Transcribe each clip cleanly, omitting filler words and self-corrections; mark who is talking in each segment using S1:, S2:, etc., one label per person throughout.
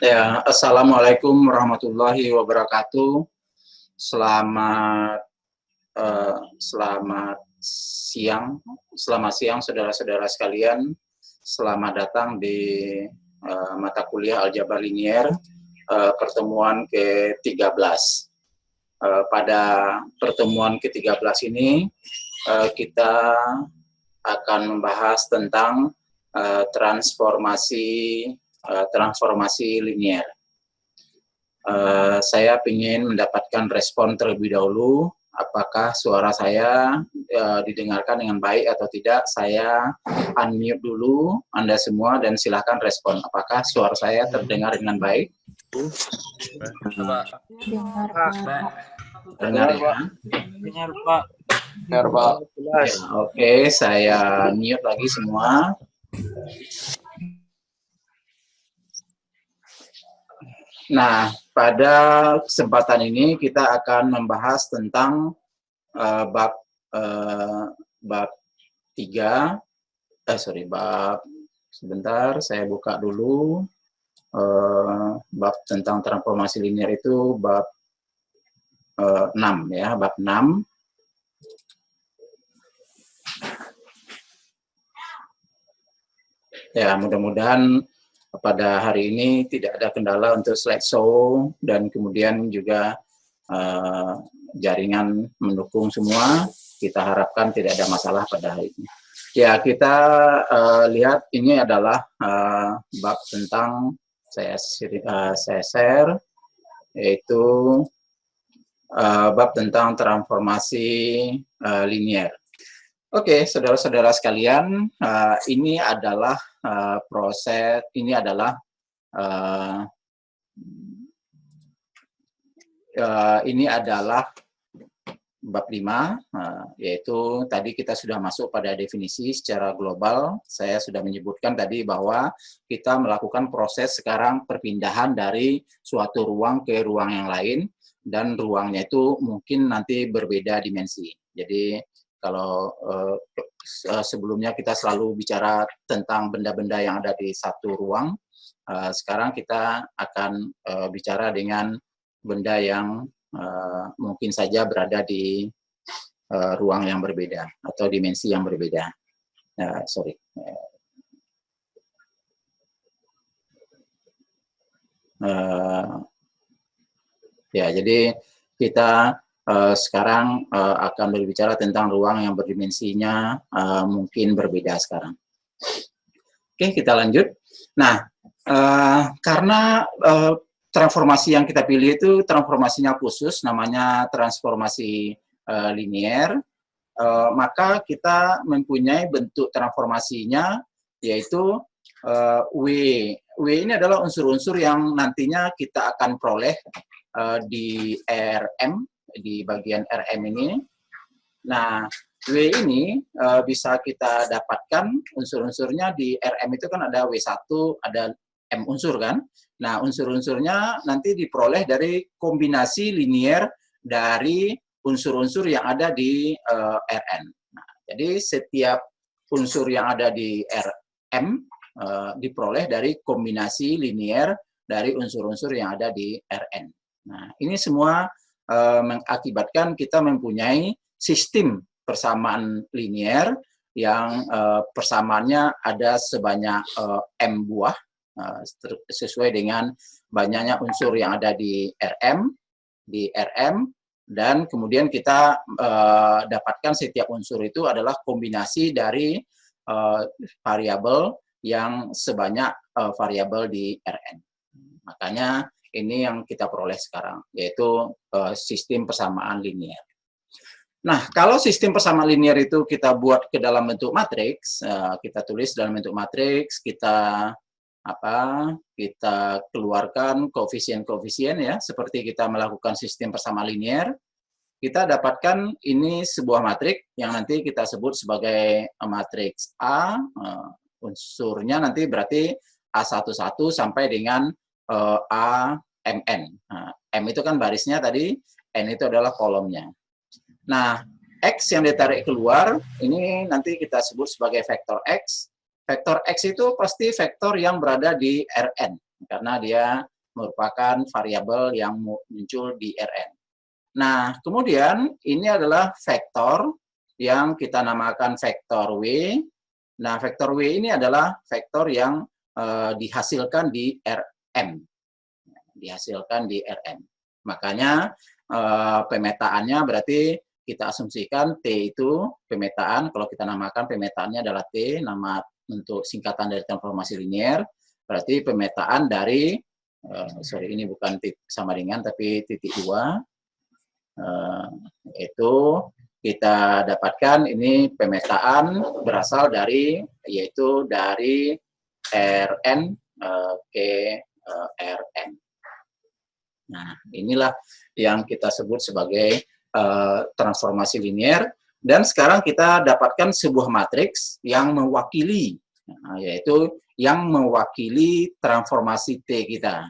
S1: Ya, Assalamualaikum warahmatullahi wabarakatuh. Selamat selamat siang saudara-saudara sekalian. Selamat datang di mata kuliah aljabar linier pertemuan ke-13. Pada pertemuan ke-13 ini kita akan membahas tentang transformasi linier. Saya ingin mendapatkan respon terlebih dahulu, apakah suara saya didengarkan dengan baik atau tidak. Saya unmute dulu Anda semua dan silakan respon. Apakah suara saya terdengar dengan baik? Dengar ya?
S2: Dengar Pak.
S3: Dengar Pak.
S1: Ya, oke, saya mute lagi semua. Nah, pada kesempatan ini kita akan membahas tentang bab 3. Sebentar, saya buka dulu. Bab tentang transformasi linier itu bab 6 ya, bab 6. Ya, mudah-mudahan pada hari ini tidak ada kendala untuk slideshow dan kemudian juga jaringan mendukung semua. Kita harapkan tidak ada masalah pada hari ini. Ya, kita lihat ini adalah bab tentang saya share, yaitu bab tentang transformasi linier. Oke, saudara-saudara sekalian, ini adalah bab 5, yaitu tadi kita sudah masuk pada definisi secara global. Saya sudah menyebutkan tadi bahwa kita melakukan proses sekarang perpindahan dari suatu ruang ke ruang yang lain, dan ruangnya itu mungkin nanti berbeda dimensi. Jadi kalau sebelumnya kita selalu bicara tentang benda-benda yang ada di satu ruang, sekarang kita akan bicara dengan benda yang mungkin saja berada di ruang yang berbeda atau dimensi yang berbeda. Ya, jadi kita sekarang akan berbicara tentang ruang yang berdimensinya mungkin berbeda sekarang. Oke, kita lanjut. Nah, karena transformasi yang kita pilih itu transformasinya khusus, namanya transformasi linier, maka kita mempunyai bentuk transformasinya, yaitu W. W ini adalah unsur-unsur yang nantinya kita akan peroleh di RM, di bagian RM ini. Nah, W ini bisa kita dapatkan unsur-unsurnya di RM itu kan ada W1, ada M unsur kan. Nah, unsur-unsurnya nanti diperoleh dari kombinasi linier dari unsur-unsur yang ada di Rn. Nah, jadi setiap unsur yang ada di Rm diperoleh dari kombinasi linier dari unsur-unsur yang ada di Rn. Nah, ini semua mengakibatkan kita mempunyai sistem persamaan linier yang persamaannya ada sebanyak M buah, sesuai dengan banyaknya unsur yang ada di RM, dan kemudian kita dapatkan setiap unsur itu adalah kombinasi dari variabel yang sebanyak variabel di Rn. Makanya ini yang kita peroleh sekarang, yaitu sistem persamaan linier. Nah, kalau sistem persamaan linier itu kita buat ke dalam bentuk matriks, kita tulis dalam bentuk matriks, kita keluarkan koefisien-koefisien ya, seperti kita melakukan sistem persamaan linier, kita dapatkan ini sebuah matriks yang nanti kita sebut sebagai matriks A, unsurnya nanti berarti A11 sampai dengan AMN. Nah, M itu kan barisnya tadi, N itu adalah kolomnya. Nah, X yang ditarik keluar, ini nanti kita sebut sebagai vektor X. Vektor X itu pasti vektor yang berada di Rn, karena dia merupakan variabel yang muncul di Rn. Nah, kemudian ini adalah vektor yang kita namakan vektor W. Nah, vektor W ini adalah vektor yang dihasilkan di Rm. Dihasilkan di Rm. Makanya pemetaannya berarti kita asumsikan T itu pemetaan, kalau kita namakan pemetaannya adalah T, nama untuk singkatan dari transformasi linier, berarti pemetaan dari, sorry ini bukan titik sama dengan, tapi titik 2, itu kita dapatkan ini pemetaan berasal dari, yaitu dari Rn ke Rn. Nah, inilah yang kita sebut sebagai transformasi linier, dan sekarang kita dapatkan sebuah matriks yang mewakili, yaitu yang mewakili transformasi T kita,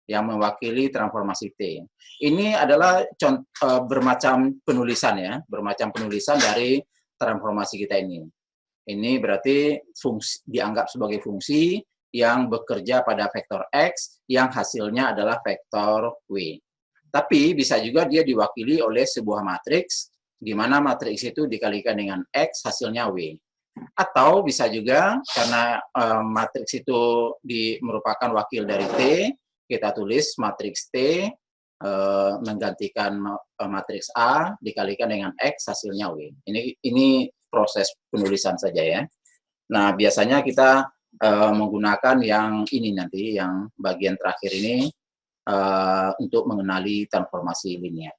S1: yang mewakili transformasi T. Ini adalah bermacam penulisan ya, bermacam penulisan dari transformasi kita ini. Ini berarti fungsi, dianggap sebagai fungsi yang bekerja pada vektor X yang hasilnya adalah vektor W. Tapi bisa juga dia diwakili oleh sebuah matriks, di mana matriks itu dikalikan dengan X, hasilnya W. Atau bisa juga, karena matriks itu merupakan wakil dari T, kita tulis matriks T menggantikan matriks A, dikalikan dengan X, hasilnya W. Ini proses penulisan saja ya. Nah, biasanya kita menggunakan yang ini nanti, yang bagian terakhir ini, untuk mengenali transformasi linier.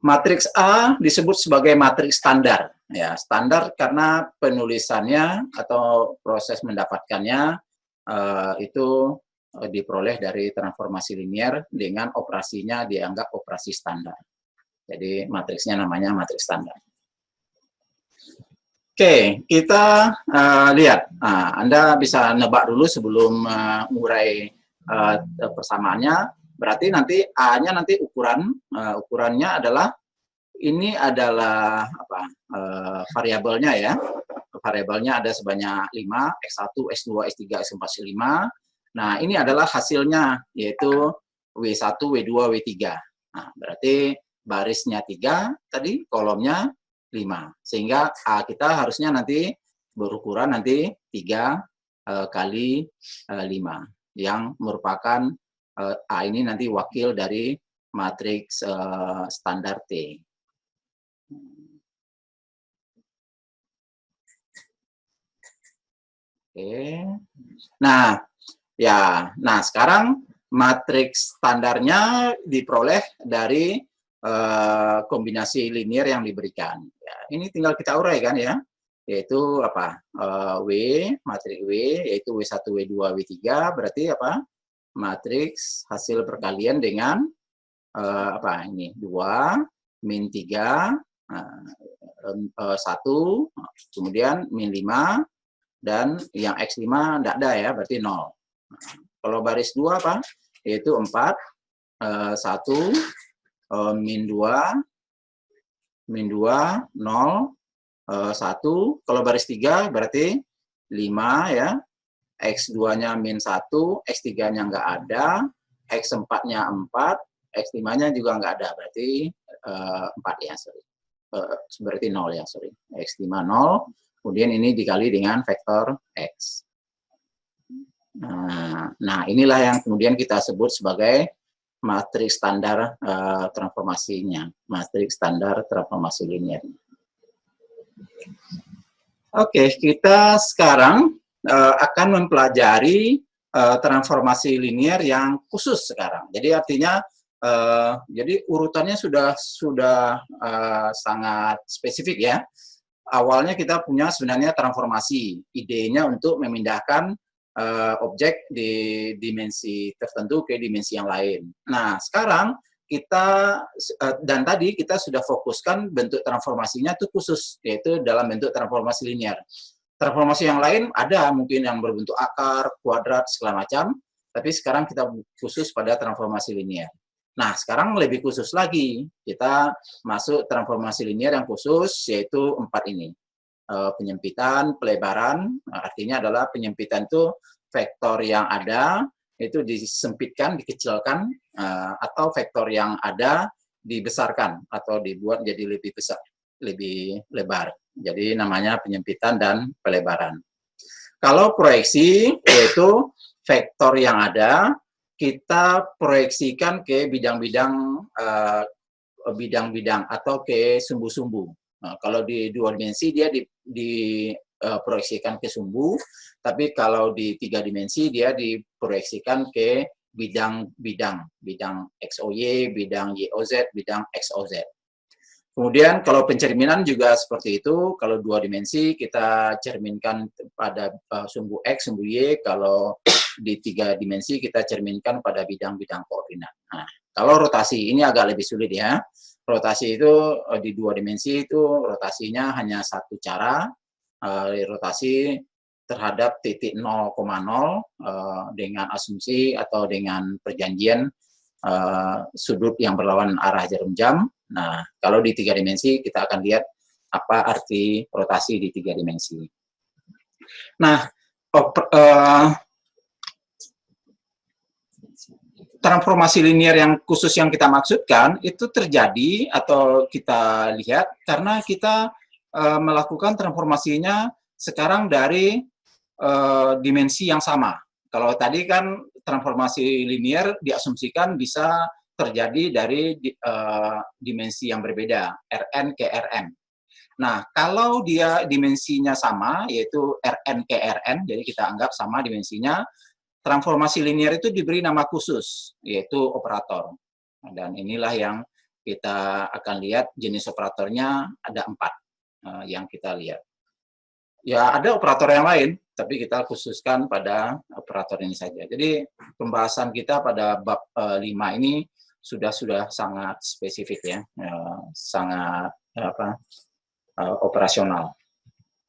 S1: Matriks A disebut sebagai matriks standar. Ya, standar karena penulisannya atau proses mendapatkannya itu diperoleh dari transformasi linier dengan operasinya dianggap operasi standar. Jadi matriksnya namanya matriks standar. Oke, kita lihat. Nah, Anda bisa nebak dulu sebelum mengurai persamaannya. Berarti nanti A-nya nanti ukurannya adalah, ini adalah apa, variabelnya ya. Variabelnya ada sebanyak 5, X1, X2, X3, X4, X5. Nah, ini adalah hasilnya, yaitu W1, W2, W3. Nah, berarti barisnya 3, tadi kolomnya 5. Sehingga A kita harusnya nanti berukuran nanti 3 kali 5. Yang merupakan A ini nanti wakil dari matriks standar T. Oke. Nah, ya. Nah, sekarang matriks standarnya diperoleh dari kombinasi linier yang diberikan. Ya, ini tinggal kita uraikan ya. Yaitu apa? W, matriks W, yaitu W1, W2, W3, berarti apa? Matriks hasil perkalian dengan apa ini? 2, min 3, 1, kemudian min 5, dan yang X5 tidak ada ya, berarti 0. Kalau baris 2 apa? Yaitu 4, 1, min 2, 0, 1. Kalau baris 3 berarti 5 ya, X2-nya min 1, X3-nya nggak ada, X4-nya 4, X5-nya juga nggak ada, berarti 4 ya, sorry. Berarti 0 ya, sorry. X5 0, kemudian ini dikali dengan vektor X. Nah, inilah yang kemudian kita sebut sebagai matriks standar transformasinya, matriks standar transformasi linier. Oke, kita sekarang akan mempelajari transformasi linier yang khusus sekarang. Jadi artinya, jadi urutannya sudah sangat spesifik ya. Awalnya kita punya sebenarnya transformasi, idenya untuk memindahkan objek di dimensi tertentu ke dimensi yang lain. Nah, sekarang kita, dan tadi kita sudah fokuskan bentuk transformasinya itu khusus, yaitu dalam bentuk transformasi linier. Transformasi yang lain ada mungkin yang berbentuk akar, kuadrat, segala macam, tapi sekarang kita khusus pada transformasi linier. Nah, sekarang lebih khusus lagi, kita masuk transformasi linier yang khusus, yaitu 4 ini. penyempitan, pelebaran. Artinya adalah penyempitan itu vektor yang ada itu disempitkan, dikecilkan, atau vektor yang ada dibesarkan atau dibuat jadi lebih besar, lebih lebar. Jadi namanya penyempitan dan pelebaran. Kalau proyeksi yaitu vektor yang ada kita proyeksikan ke bidang-bidang atau ke sumbu-sumbu. Nah, kalau di 2 dimensi dia diproyeksikan ke sumbu, tapi kalau di 3 dimensi dia diproyeksikan ke bidang XOY, bidang YOZ, bidang XOZ. Kemudian kalau pencerminan juga seperti itu, kalau 2 dimensi kita cerminkan pada sumbu X, sumbu Y, kalau di 3 dimensi kita cerminkan pada bidang-bidang koordinat. Nah, kalau rotasi ini agak lebih sulit ya. Rotasi itu di 2 dimensi itu rotasinya hanya satu cara, rotasi terhadap titik 0,0 dengan asumsi atau dengan perjanjian sudut yang berlawanan arah jarum jam. Nah, kalau di 3 dimensi kita akan lihat apa arti rotasi di 3 dimensi. Nah, transformasi linear yang khusus yang kita maksudkan itu terjadi atau kita lihat karena kita melakukan transformasinya sekarang dari dimensi yang sama. Kalau tadi kan transformasi linear diasumsikan bisa terjadi dari dimensi yang berbeda, Rn ke Rn. Nah, kalau dia dimensinya sama, yaitu Rn ke Rn, jadi kita anggap sama dimensinya, transformasi linear itu diberi nama khusus, yaitu operator. Dan inilah yang kita akan lihat jenis operatornya ada 4 yang kita lihat. Ya, ada operator yang lain, tapi kita khususkan pada operator ini saja. Jadi, pembahasan kita pada bab 5 ini sudah sangat spesifik ya, sangat operasional.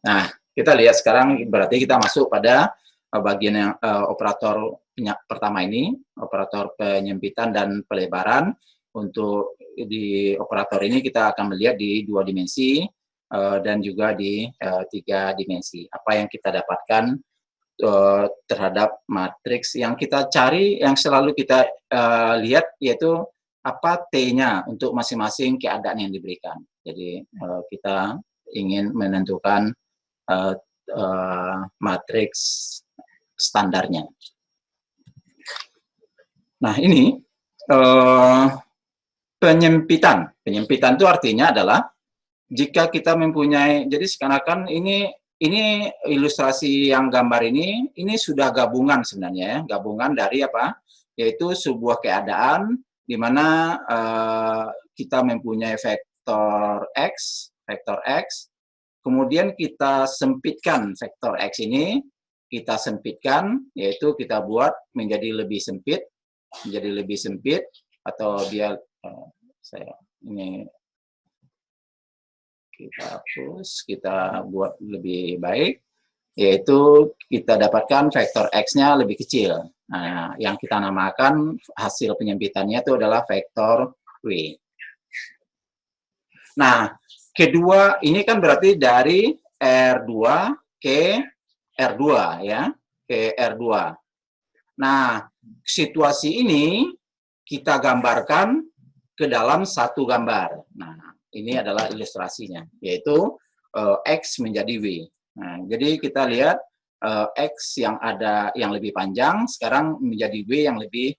S1: Nah, kita lihat sekarang berarti kita masuk pada bagian yang operator pertama ini, operator penyempitan dan pelebaran. Untuk di operator ini kita akan melihat di 2 dimensi dan juga di 3 dimensi. Apa yang kita dapatkan terhadap matriks yang kita cari, yang selalu kita lihat yaitu apa T-nya untuk masing-masing keadaan yang diberikan. Jadi kita ingin menentukan matriks standarnya. Nah, ini penyempitan. Penyempitan itu artinya adalah jika kita mempunyai, jadi seakan-akan ini ilustrasi yang gambar ini sudah gabungan sebenarnya ya, gabungan dari apa? Yaitu sebuah keadaan di mana kita mempunyai vektor X, kemudian kita sempitkan vektor X ini, kita sempitkan, yaitu kita buat menjadi lebih sempit, atau dia kita hapus, kita buat lebih baik, yaitu kita dapatkan vektor X-nya lebih kecil. Nah, yang kita namakan hasil penyempitannya itu adalah vektor W. Nah, kedua ini kan berarti dari R2 ke R2 ya, ke R2. Nah, situasi ini kita gambarkan ke dalam satu gambar. Nah, ini adalah ilustrasinya, yaitu X menjadi W. Nah, jadi kita lihat X yang ada yang lebih panjang, sekarang menjadi W yang lebih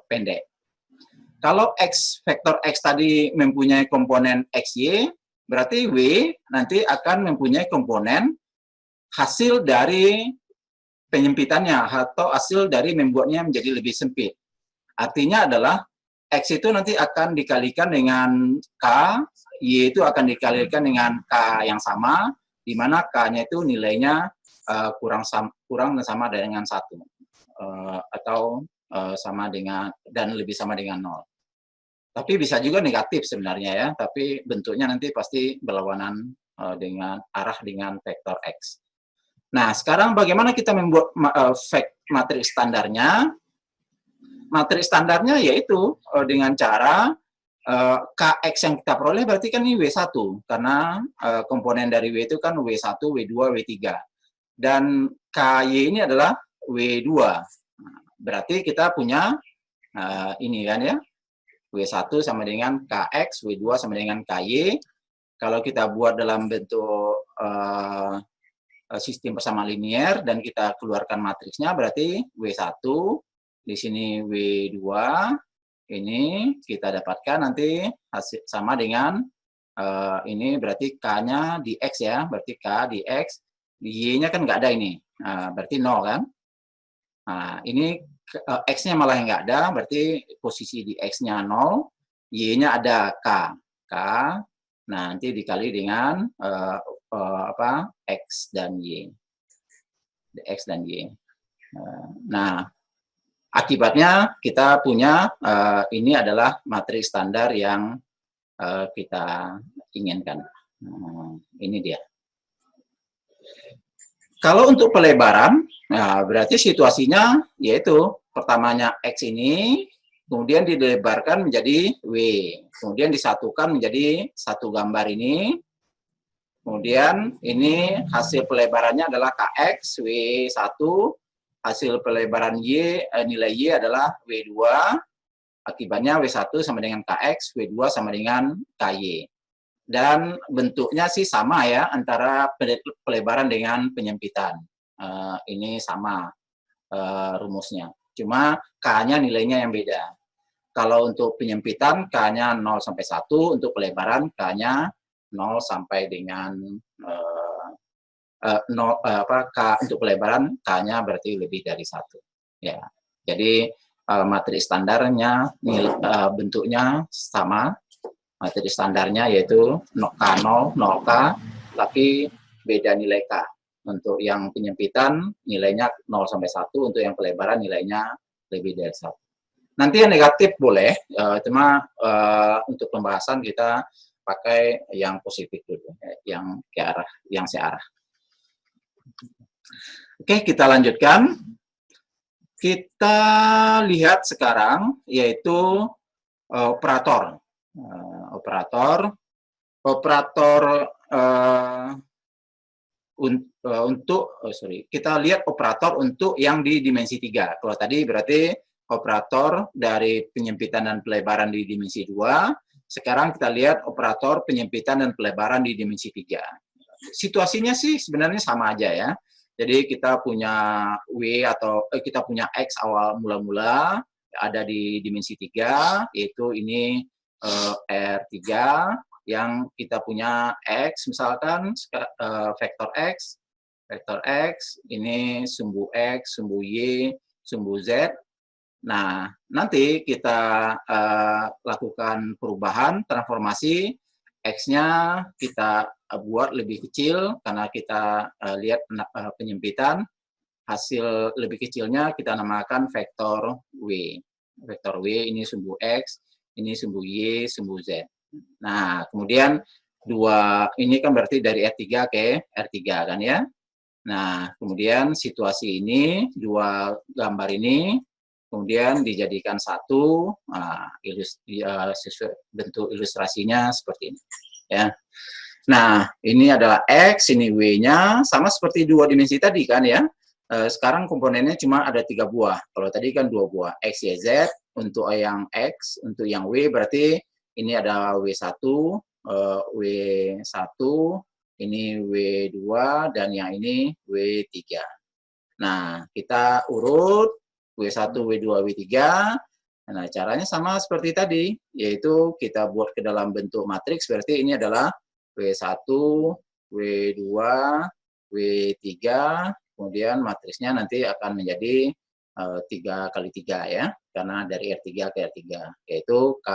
S1: pendek. Kalau vektor X tadi mempunyai komponen XY, berarti W nanti akan mempunyai komponen hasil dari penyempitannya atau hasil dari membuatnya menjadi lebih sempit. Artinya adalah X itu nanti akan dikalikan dengan K, Y itu akan dikalikan dengan K yang sama, di mana K-nya itu nilainya kurang dan sama dengan 1. Atau sama dengan, dan lebih sama dengan 0. Tapi bisa juga negatif sebenarnya ya, tapi bentuknya nanti pasti berlawanan dengan arah dengan vektor X. Nah, sekarang bagaimana kita membuat matriks standarnya? Matriks standarnya yaitu dengan cara Kx yang kita peroleh berarti kan ini W1, karena komponen dari W itu kan W1, W2, W3. Dan KY ini adalah W2. Berarti kita punya ini kan ya, W1 sama dengan KX, W2 sama dengan KY. Kalau kita buat dalam bentuk sistem persamaan linier dan kita keluarkan matriksnya, berarti W1, di sini W2, ini kita dapatkan nanti hasil sama dengan ini berarti K-nya di X ya, berarti K di X, di Y-nya kan nggak ada ini, berarti 0 kan. Nah, ini X-nya malah yang nggak ada, berarti posisi di X-nya 0, Y-nya ada K. Nah, nanti dikali dengan X dan Y. X dan Y. Nah, akibatnya kita punya ini adalah matriks standar yang kita inginkan. Ini dia. Kalau untuk pelebaran, nah berarti situasinya yaitu pertamanya X ini, kemudian dilebarkan menjadi W, kemudian disatukan menjadi satu gambar ini, kemudian ini hasil pelebarannya adalah KX, W1, hasil pelebaran Y, nilai Y adalah W2, akibatnya W1 sama dengan KX, W2 sama dengan KY. Dan bentuknya sih sama ya, antara pelebaran dengan penyempitan. Ini sama rumusnya. Cuma K-nya nilainya yang beda. Kalau untuk penyempitan, K-nya 0 sampai 1, untuk pelebaran, K-nya 0 sampai dengan K untuk pelebaran, K-nya berarti lebih dari 1. Ya. Jadi matriks standarnya bentuknya sama. Materi standarnya yaitu K0, 0K, tapi beda nilai K. Untuk yang penyempitan nilainya 0 sampai 1, untuk yang pelebaran nilainya lebih dari 1. Nanti yang negatif boleh, cuma untuk pembahasan kita pakai yang positif dulu, yang ke arah, yang searah. Oke, kita lanjutkan. Kita lihat sekarang yaitu operator. Kita lihat operator untuk yang di dimensi 3. Kalau tadi berarti operator dari penyempitan dan pelebaran di dimensi 2. Sekarang kita lihat operator penyempitan dan pelebaran di dimensi 3. Situasinya sih sebenarnya sama aja ya. Jadi kita punya W atau kita punya X awal mula-mula ada di dimensi 3, yaitu ini R3 yang kita punya X misalkan vektor X, ini sumbu X, sumbu Y, sumbu Z. Nah, nanti kita lakukan perubahan, transformasi, X-nya kita buat lebih kecil karena kita lihat penyempitan, hasil lebih kecilnya kita namakan vektor W. Vektor W ini sumbu X, ini sumbu Y, sumbu Z. Nah, kemudian ini kan berarti dari R3 ke R3 kan ya. Nah, kemudian situasi ini, dua gambar ini, kemudian dijadikan satu, bentuk ilustrasinya seperti ini. Ya. Nah, ini adalah X, ini W-nya, sama seperti dua dimensi tadi kan ya. Sekarang komponennya cuma ada 3 buah. Kalau tadi kan 2 buah, X, Y, Z. Untuk yang X, untuk yang W berarti ini ada W1, W1, ini W2, dan yang ini W3. Nah, kita urut W1, W2, W3. Nah, caranya sama seperti tadi, yaitu kita buat ke dalam bentuk matriks, berarti ini adalah W1, W2, W3, kemudian matriksnya nanti akan menjadi 3 kali 3 ya, karena dari R3 ke R3, yaitu K,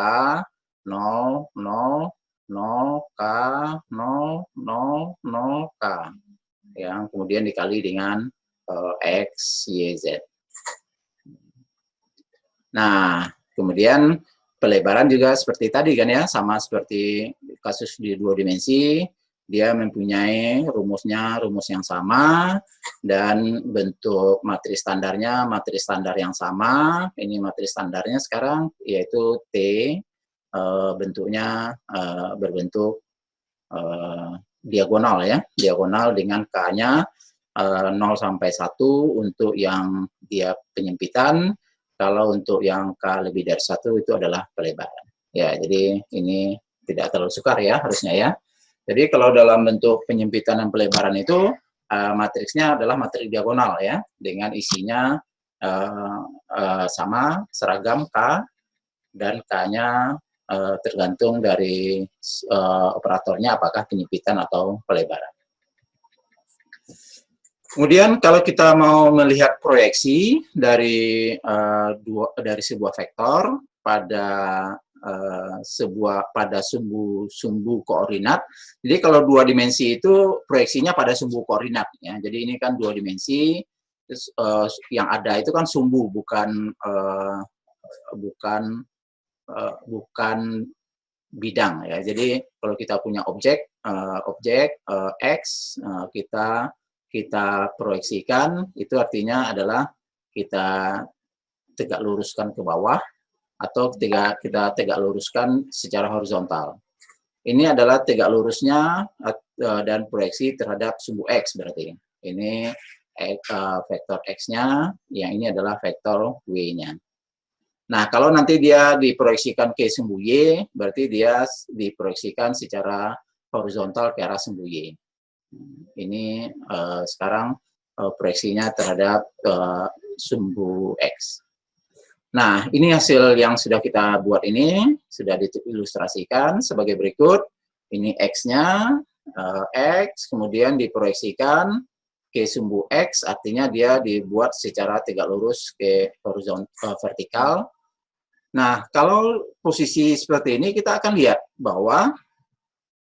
S1: 0, 0, 0, K, 0, 0, 0, K. Yang kemudian dikali dengan X, Y, Z. Nah, kemudian pelebaran juga seperti tadi kan ya, sama seperti kasus di 2 dimensi, dia mempunyai rumus yang sama, dan bentuk matriks standarnya matris standar yang sama. Ini matris standarnya sekarang yaitu T, bentuknya berbentuk diagonal ya, diagonal dengan K-nya 0 sampai 1 untuk yang dia penyempitan, kalau untuk yang K lebih dari 1 itu adalah pelebaran. Ya, jadi ini tidak terlalu sukar ya harusnya ya. Jadi kalau dalam bentuk penyempitan dan pelebaran itu matriksnya adalah matriks diagonal ya, dengan isinya sama, seragam K, dan K-nya tergantung dari operatornya apakah penyempitan atau pelebaran. Kemudian kalau kita mau melihat proyeksi dari sebuah vektor pada sumbu koordinat. Jadi kalau dua dimensi itu proyeksinya pada sumbu koordinat ya. Jadi ini kan dua dimensi, terus, yang ada itu kan sumbu, bukan bidang ya. Jadi kalau kita punya objek X, kita proyeksikan, itu artinya adalah kita tegak luruskan ke bawah atau kita tegak luruskan secara horizontal. Ini adalah tegak lurusnya dan proyeksi terhadap sumbu X berarti. Ini vektor X-nya, yang ini adalah vektor W-nya. Nah, kalau nanti dia diproyeksikan ke sumbu Y, berarti dia diproyeksikan secara horizontal ke arah sumbu Y. Ini sekarang proyeksinya terhadap sumbu X. Nah, ini hasil yang sudah kita buat ini, sudah diilustrasikan sebagai berikut. Ini X-nya, X, kemudian diproyeksikan ke sumbu X, artinya dia dibuat secara tegak lurus ke horizontal vertikal. Nah, kalau posisi seperti ini, kita akan lihat bahwa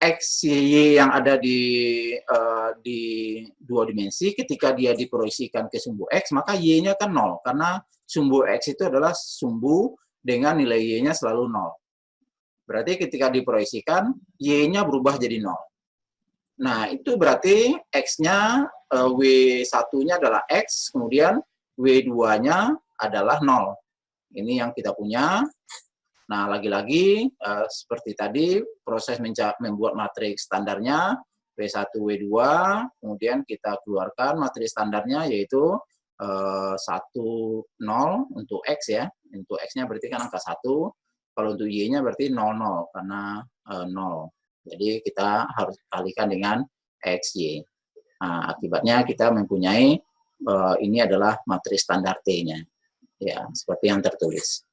S1: X, Y yang ada di dua dimensi, ketika dia diproyeksikan ke sumbu X, maka Y-nya kan 0, karena sumbu X itu adalah sumbu dengan nilai Y-nya selalu 0. Berarti ketika diproyeksikan, Y-nya berubah jadi 0. Nah, itu berarti X-nya, W1-nya adalah X, kemudian W2-nya adalah 0. Ini yang kita punya. Nah, lagi-lagi seperti tadi, proses membuat matriks standarnya W1, W2, kemudian kita keluarkan matriks standarnya yaitu 1, 0 untuk X ya. Untuk X-nya berarti kan angka 1, kalau untuk Y-nya berarti 0, 0, karena 0. Jadi kita harus kalikan dengan XY. Nah, akibatnya kita mempunyai ini adalah matriks standar T-nya. Ya, seperti yang tertulis.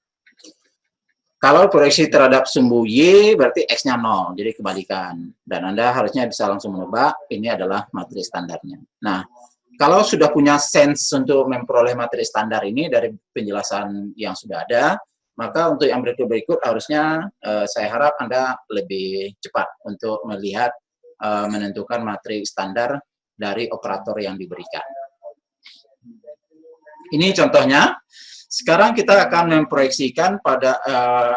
S1: Kalau proyeksi terhadap sumbu Y, berarti X-nya 0, jadi kebalikan. Dan Anda harusnya bisa langsung menebak, ini adalah matriks standarnya. Nah, kalau sudah punya sense untuk memperoleh matriks standar ini dari penjelasan yang sudah ada, maka untuk yang berikut-berikut harusnya saya harap Anda lebih cepat untuk melihat, menentukan matriks standar dari operator yang diberikan. Ini contohnya. Sekarang kita akan memproyeksikan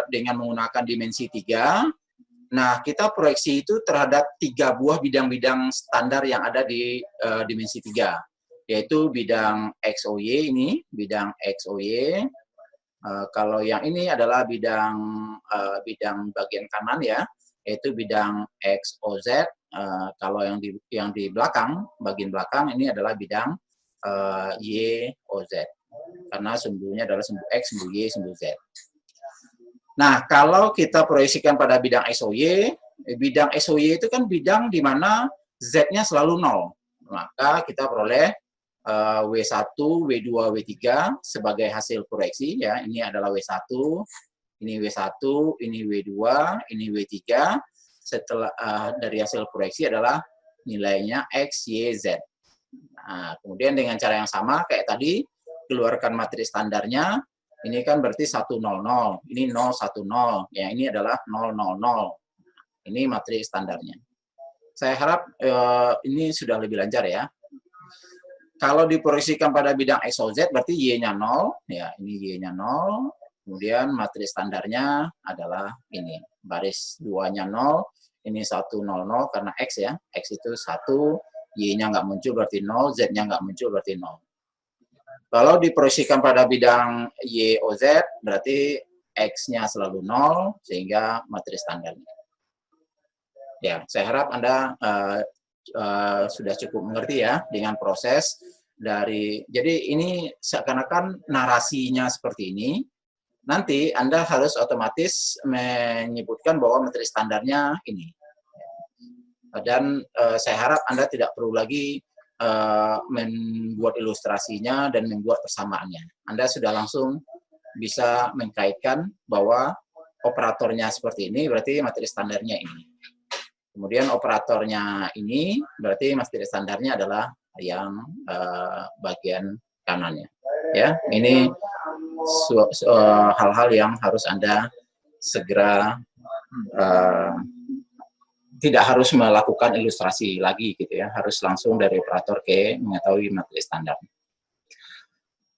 S1: dengan menggunakan dimensi 3. Nah, kita proyeksi itu terhadap 3 buah bidang-bidang standar yang ada di dimensi 3, yaitu bidang XOY ini, bidang XOY. Kalau yang ini adalah bidang bagian kanan ya, yaitu bidang XOZ. Kalau yang di belakang, bagian belakang ini adalah bidang YOZ. Karena sumbunya adalah sumbu X, sumbu Y, sumbu Z. Nah, kalau kita proyeksikan pada bidang XOY itu kan bidang di mana Z-nya selalu 0. Maka kita peroleh W1, W2, W3 sebagai hasil proyeksi. Ya, ini adalah W1, ini W1, ini W2, ini W3. Setelah dari hasil proyeksi adalah nilainya X, Y, Z. Nah, kemudian dengan cara yang sama kayak tadi, keluarkan matriks standarnya, ini kan berarti 1, 0, 0, ini 0, 1, 0, ya ini adalah 0, 0, 0. Ini matriks standarnya. Saya harap ini sudah lebih lancar ya. Kalau diproyeksikan pada bidang XOZ, berarti Y-nya 0, ya ini Y-nya 0, kemudian matriks standarnya adalah ini, baris 2-nya 0, ini 1, 0, 0, karena X ya, X itu 1, Y-nya nggak muncul berarti 0, Z-nya nggak muncul berarti 0. Kalau diproyeksikan pada bidang YOZ, berarti X-nya selalu 0, sehingga materi standarnya. Ya, saya harap Anda sudah cukup mengerti ya dengan proses dari, jadi ini seakan-akan narasinya seperti ini, nanti Anda harus otomatis menyebutkan bahwa materi standarnya ini. Dan saya harap Anda tidak perlu lagi membuat ilustrasinya dan membuat persamaannya. Anda sudah langsung bisa mengkaitkan bahwa operatornya seperti ini, berarti materi standarnya ini. Kemudian operatornya ini, berarti materi standarnya adalah yang bagian kanannya. Ya, ini hal-hal yang harus Anda segera tidak harus melakukan ilustrasi lagi gitu ya, harus langsung dari operator ke mengetahui materi standar.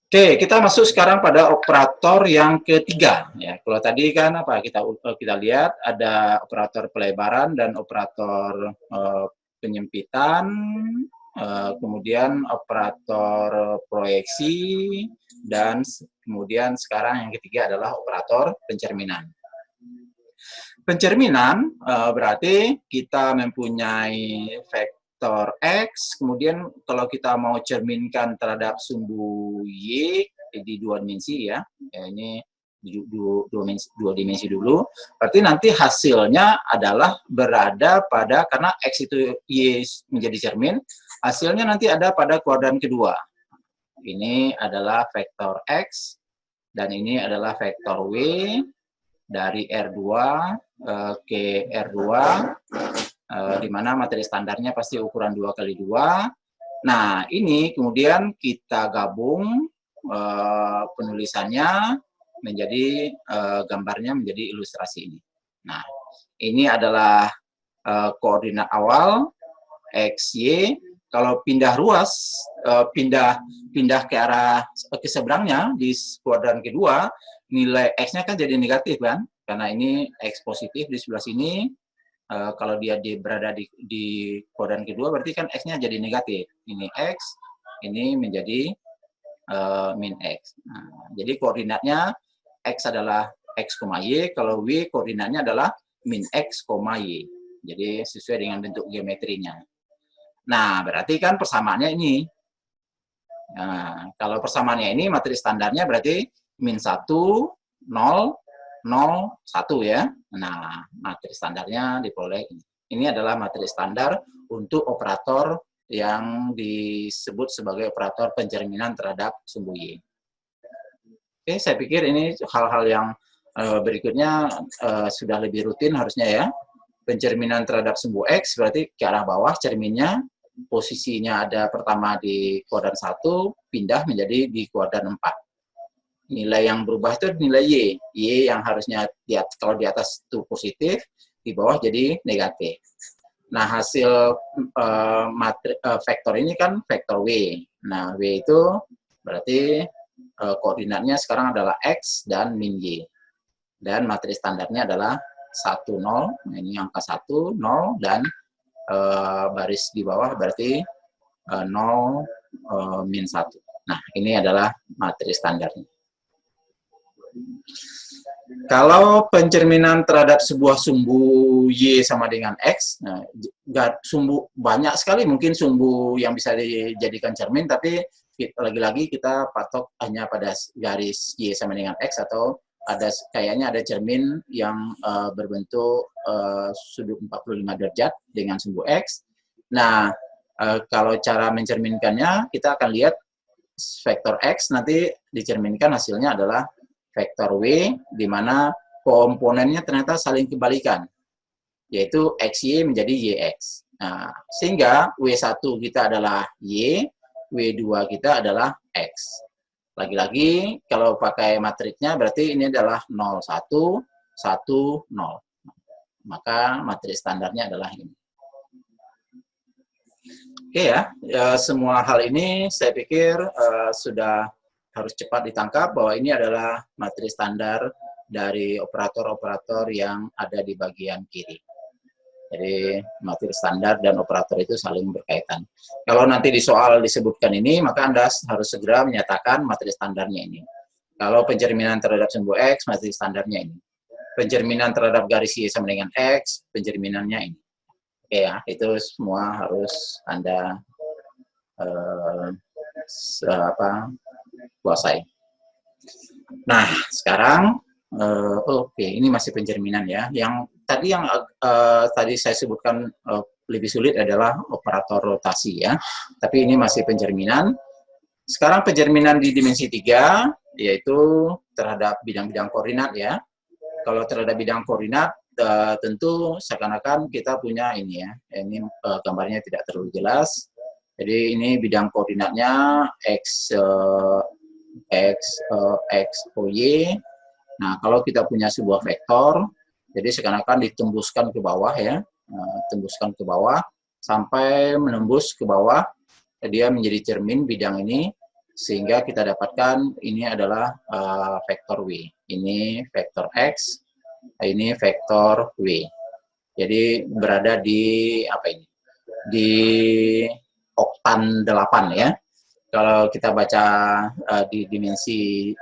S1: Oke, kita masuk sekarang pada operator yang ketiga ya. Kalau tadi kan apa kita lihat ada operator pelebaran dan operator penyempitan, kemudian operator proyeksi, dan kemudian sekarang yang ketiga adalah operator pencerminan. Pencerminan berarti kita mempunyai vektor X, kemudian kalau kita mau cerminkan terhadap sumbu Y di dua dimensi ya, ini dua dimensi dulu, berarti nanti hasilnya adalah berada pada, karena X itu Y menjadi cermin, hasilnya nanti ada pada kuadran kedua. Ini adalah vektor X, dan ini adalah vektor W, dari R2 ke R2, di mana materi standarnya pasti ukuran 2x2. Nah, ini kemudian kita gabung penulisannya menjadi gambarnya menjadi ilustrasi ini. Nah, ini adalah koordinat awal X, Y. Kalau pindah ruas, pindah ke arah ke seberangnya di kuadran kedua, nilai X-nya kan jadi negatif kan, karena ini X positif di sebelah sini. Kalau dia berada di kuadran kedua, berarti kan X-nya jadi negatif. Ini X, ini menjadi min X. Nah, jadi koordinatnya X adalah X, Y, kalau Y koordinatnya adalah min X, Y. Jadi sesuai dengan bentuk geometrinya. Nah, berarti kan persamaannya ini. Nah, kalau persamaannya ini, materi standarnya berarti min 1, 0, 0, 1 ya. Nah, materi standarnya diperoleh ini. Ini adalah materi standar untuk operator yang disebut sebagai operator pencerminan terhadap sumbu Y. Oke, saya pikir ini hal-hal yang berikutnya sudah lebih rutin harusnya ya. Pencerminan terhadap sumbu X berarti ke arah bawah cerminnya, posisinya ada pertama di kuadran 1, pindah menjadi di kuadran 4. Nilai yang berubah itu nilai Y. Y yang harusnya kalau di atas itu positif, di bawah jadi negatif. Nah, hasil vektor ini kan vektor W. Nah, W itu berarti koordinatnya sekarang adalah X dan min Y. Dan materi standarnya adalah 1, 0. Nah, ini angka 1, 0, dan baris di bawah berarti 0, min 1. Nah, ini adalah materi standarnya. Kalau pencerminan terhadap sebuah sumbu Y sama dengan X, nah, sumbu banyak sekali mungkin sumbu yang bisa dijadikan cermin, tapi lagi-lagi kita patok hanya pada garis Y sama dengan X, atau kayaknya ada cermin yang berbentuk sudut 45 derajat dengan sumbu X. Nah, kalau cara mencerminkannya, kita akan lihat vektor X nanti dicerminkan hasilnya adalah vektor W, di mana komponennya ternyata saling kebalikan, yaitu XY menjadi YX. Nah, sehingga W1 kita adalah Y, W2 kita adalah X. Lagi-lagi, kalau pakai matriknya berarti ini adalah 0, 1, 1, 0. Maka materi standarnya adalah ini. Oke ya, semua hal ini saya pikir sudah harus cepat ditangkap bahwa ini adalah materi standar dari operator-operator yang ada di bagian kiri. Jadi materi standar dan operator itu saling berkaitan. Kalau nanti di soal disebutkan ini, maka Anda harus segera menyatakan materi standarnya ini. Kalau pencerminan terhadap sumbu X, matrik standarnya ini. Pencerminan terhadap garis Y sama dengan X, pencerminannya ini. Oke ya, itu semua harus Anda kuasai. Nah, sekarang oke, ini masih pencerminan ya. Yang tadi saya sebutkan lebih sulit adalah operator rotasi ya. Tapi ini masih pencerminan. Sekarang pencerminan di dimensi 3 yaitu terhadap bidang-bidang koordinat ya. Kalau terhadap bidang koordinat tentu seakan-akan kita punya ini ya. Ini gambarnya tidak terlalu jelas. Jadi ini bidang koordinatnya X O, Y. Nah, kalau kita punya sebuah vektor, jadi seakan-akan ditembuskan ke bawah ya, tembuskan ke bawah, sampai menembus ke bawah, dia menjadi cermin bidang ini, sehingga kita dapatkan ini adalah vektor W. Ini vektor X, ini vektor W. Jadi berada di, apa ini? Di oktan 8 ya. Kalau kita baca di dimensi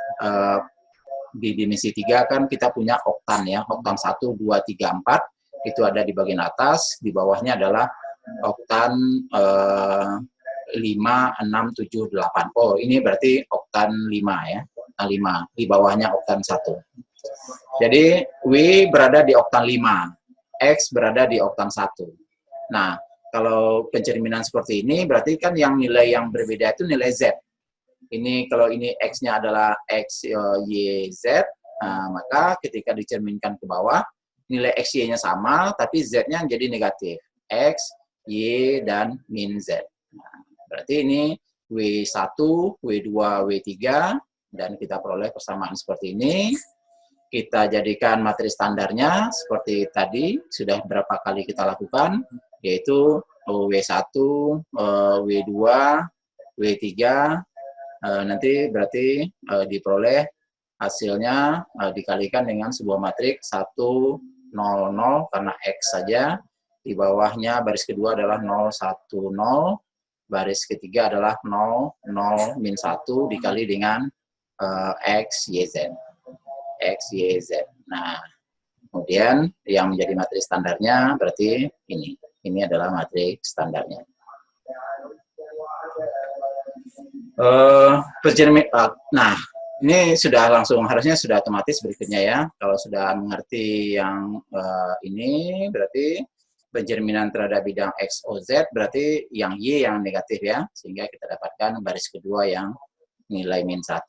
S1: 3 kan kita punya oktan ya, oktan 1, 2, 3, 4 itu ada di bagian atas, di bawahnya adalah oktan 5, 6, 7, 8. Oh, ini berarti oktan 5 ya, oktan 5, di bawahnya oktan 1. Jadi W berada di oktan 5, X berada di oktan 1. Nah, kalau pencerminan seperti ini berarti kan yang nilai yang berbeda itu nilai Z. Ini kalau ini X-nya adalah X, Y, Z, maka ketika dicerminkan ke bawah, nilai X, Y-nya sama, tapi Z-nya jadi negatif. X, Y, dan min Z. Nah, berarti ini W1, W2, W3, dan kita peroleh persamaan seperti ini. Kita jadikan materi standarnya seperti tadi, sudah berapa kali kita lakukan, yaitu W1, W2, W3, nanti berarti diperoleh hasilnya dikalikan dengan sebuah matrik 1, 0, 0 karena X saja, di bawahnya baris kedua adalah 0, 1, 0, baris ketiga adalah 0, 0, min 1 dikali dengan X, Y, Z. X, Y, Z. Nah, kemudian yang menjadi matrik standarnya berarti ini. Ini adalah matrik standarnya. Nah, ini sudah langsung, harusnya sudah otomatis berikutnya ya. Kalau sudah mengerti yang ini, berarti pencerminan terhadap bidang X, O, Z, berarti yang Y yang negatif ya. Sehingga kita dapatkan baris kedua yang nilai min 1.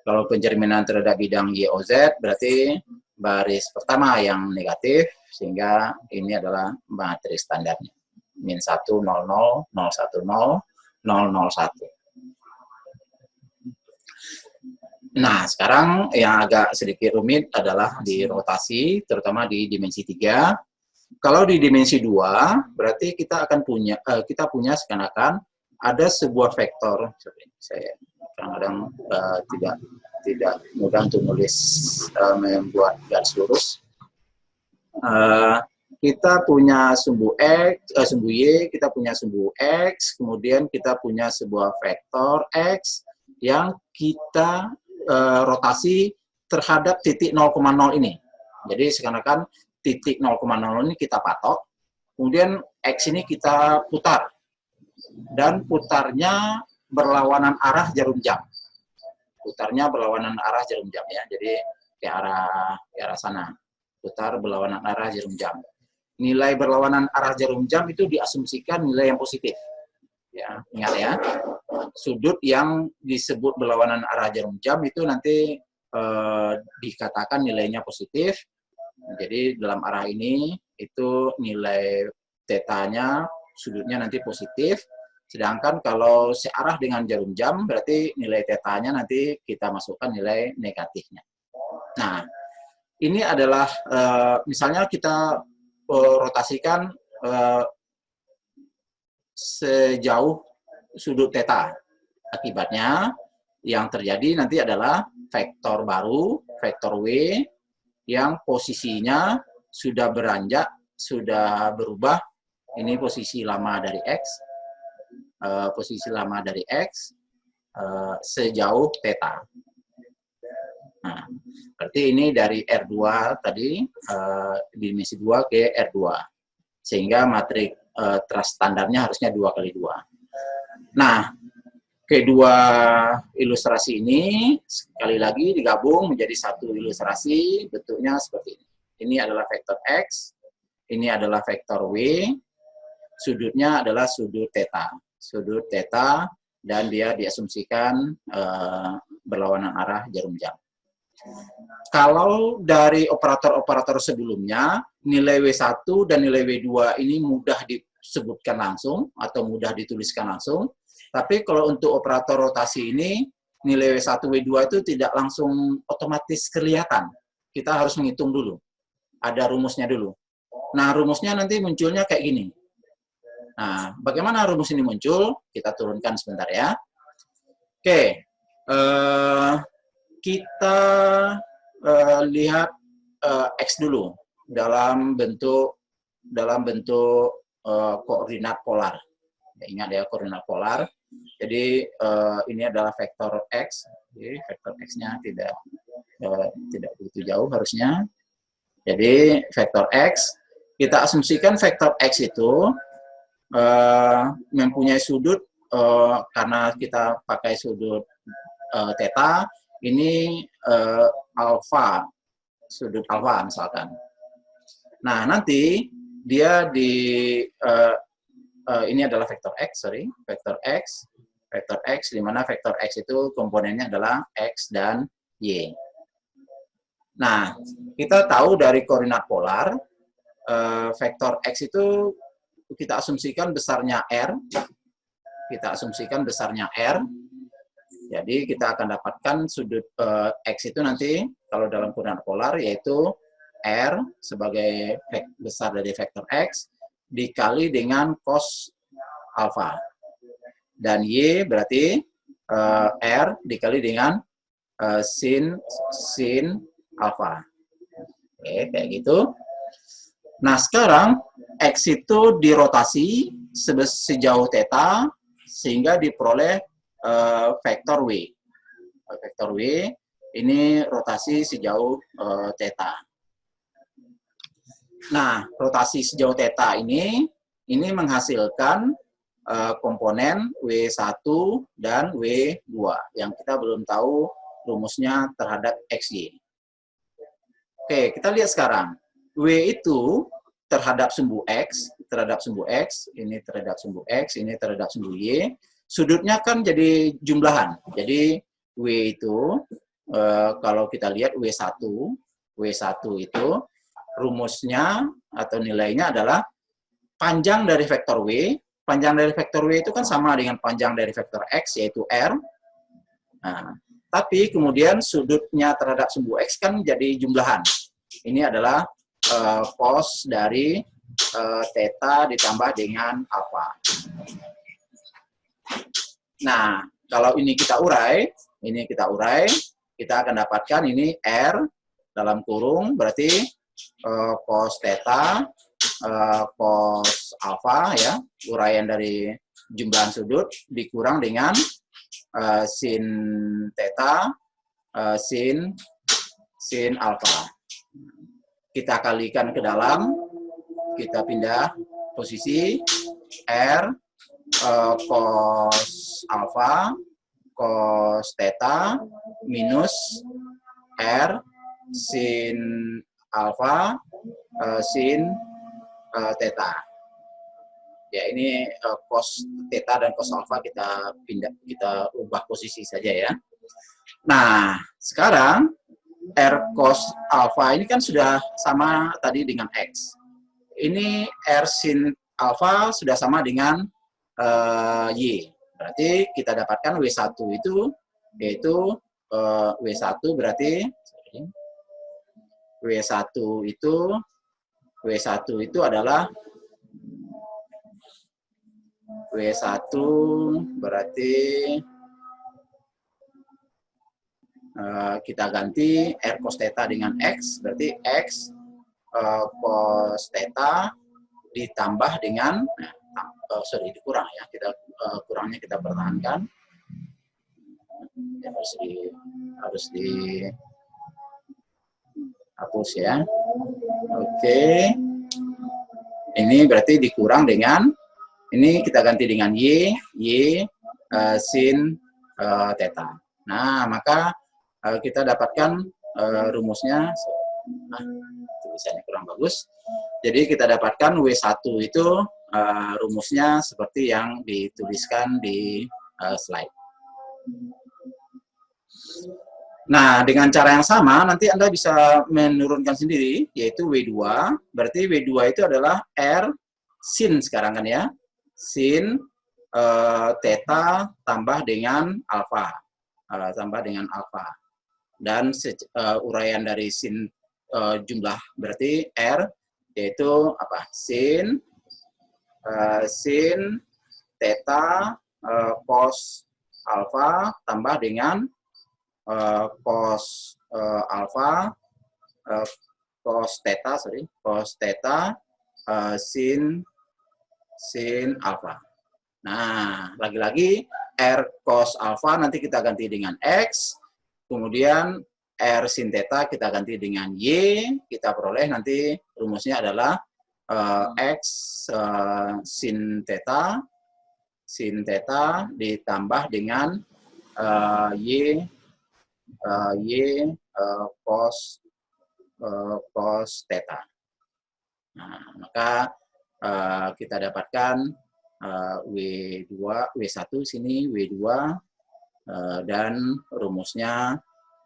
S1: Kalau pencerminan terhadap bidang Y, O, Z, berarti baris pertama yang negatif. Sehingga ini adalah matris standarnya. Min 1, 0, 0, 0, 1, 0, 0, 0, 1. Nah, sekarang yang agak sedikit rumit adalah di rotasi, terutama di dimensi 3. Kalau di dimensi 2, berarti kita akan punya, seakan-akan ada sebuah vektor. Saya kadang-kadang tidak mudah untuk nulis, membuat garis lurus. Kita punya sumbu X, sumbu Y, kita punya sumbu X, kemudian kita punya sebuah vektor X yang kita rotasi terhadap titik 0,0 ini. Jadi seakan-akan titik 0,0 ini kita patok, kemudian X ini kita putar, dan putarnya berlawanan arah jarum jam. Putarnya berlawanan arah jarum jam ya, jadi ke arah sana. Putar berlawanan arah jarum jam. Nilai berlawanan arah jarum jam itu diasumsikan nilai yang positif. Ya, ingat ya. Sudut yang disebut berlawanan arah jarum jam itu nanti dikatakan nilainya positif. Jadi dalam arah ini itu nilai tetanya sudutnya nanti positif. Sedangkan kalau searah dengan jarum jam berarti nilai tetanya nanti kita masukkan nilai negatifnya. Nah, ini adalah misalnya kita rotasikan sejauh sudut theta. Akibatnya yang terjadi nanti adalah vektor baru, vektor W, yang posisinya sudah beranjak, sudah berubah. Ini posisi lama dari X, sejauh theta. Nah, berarti ini dari R2 tadi, dimensi 2 ke R2. Sehingga matrik trust standarnya harusnya 2 kali 2. Nah, kedua ilustrasi ini sekali lagi digabung menjadi satu ilustrasi, bentuknya seperti ini. Ini adalah vektor X, ini adalah vektor W, sudutnya adalah sudut theta. Sudut theta, dan dia diasumsikan berlawanan arah jarum jam. Kalau dari operator-operator sebelumnya, nilai W1 dan nilai W2 ini mudah disebutkan langsung atau mudah dituliskan langsung. Tapi kalau untuk operator rotasi ini, nilai W1, W2 itu tidak langsung otomatis kelihatan. Kita harus menghitung dulu. Ada rumusnya dulu. Nah, rumusnya nanti munculnya kayak gini. Nah, bagaimana rumus ini muncul? Kita turunkan sebentar ya. Oke, kita lihat X dulu dalam bentuk koordinat polar. Ingat ya, koordinat polar. Jadi ini adalah vektor X. Jadi vektor X-nya tidak begitu jauh harusnya. Jadi vektor X, kita asumsikan vektor X itu mempunyai sudut, karena kita pakai sudut theta, ini alfa, sudut alfa misalkan. Nah, nanti dia ini adalah vektor X, vektor X, di mana vektor X itu komponennya adalah X dan Y. Nah, kita tahu dari koordinat polar, vektor X itu kita asumsikan besarnya R, jadi kita akan dapatkan sudut X itu nanti, kalau dalam koordinat polar, yaitu R sebagai besar dari vektor X, dikali dengan cos alfa. Dan Y berarti R dikali dengan sin alfa. Oke, kayak gitu. Nah, sekarang X itu dirotasi sejauh theta, sehingga diperoleh vektor W. Vektor W ini rotasi sejauh theta. Nah, rotasi sejauh theta ini menghasilkan komponen W1 dan W2 yang kita belum tahu rumusnya terhadap XY. Oke, kita lihat sekarang. W itu terhadap sumbu X, ini terhadap sumbu X, ini terhadap sumbu Y. Sudutnya kan jadi jumlahan. Jadi W itu, kalau kita lihat W1 itu rumusnya atau nilainya adalah panjang dari vektor W. Panjang dari vektor W itu kan sama dengan panjang dari vektor X, yaitu R. Nah, tapi kemudian sudutnya terhadap sumbu X kan jadi jumlahan. Ini adalah cos dari theta ditambah dengan alfa. Nah, kalau ini kita urai, kita akan dapatkan ini R dalam kurung, berarti cos theta, cos alfa, ya, uraian dari jumlahan sudut, dikurang dengan sin theta, sin alfa. Kita kalikan ke dalam, kita pindah posisi, R, cos alfa, cos theta, minus R, sin alfa, sin theta. Ya, ini cos theta dan cos alfa kita ubah posisi saja ya. Nah, sekarang R cos alfa ini kan sudah sama tadi dengan X. Ini R sin alfa sudah sama dengan Y. Berarti kita dapatkan W1 itu, yaitu W1 berarti W1 itu adalah W1 berarti kita ganti R cos theta dengan X, berarti X cos theta ditambah dengan, dikurang ya, kurangnya kita pertahankan, ya, harus di hapus ya. Oke. Ini berarti dikurang dengan, ini kita ganti dengan Y sin theta. Nah, maka kita dapatkan rumusnya, tulisannya kurang bagus. Jadi kita dapatkan W1 itu rumusnya seperti yang dituliskan di slide. Nah, dengan cara yang sama, nanti Anda bisa menurunkan sendiri, yaitu W2. Berarti W2 itu adalah R sin sekarang kan ya. Sin theta tambah dengan alfa. Tambah dengan alfa. Dan uraian dari sin jumlah, berarti R, yaitu apa? Sin theta cos alfa tambah dengan cos alfa cos theta sin alfa. Nah, lagi-lagi R cos alfa nanti kita ganti dengan X, kemudian R sin theta kita ganti dengan Y, kita peroleh nanti rumusnya adalah X sin theta ditambah dengan Y cos theta. Nah, maka kita dapatkan W1 sini W2 dan rumusnya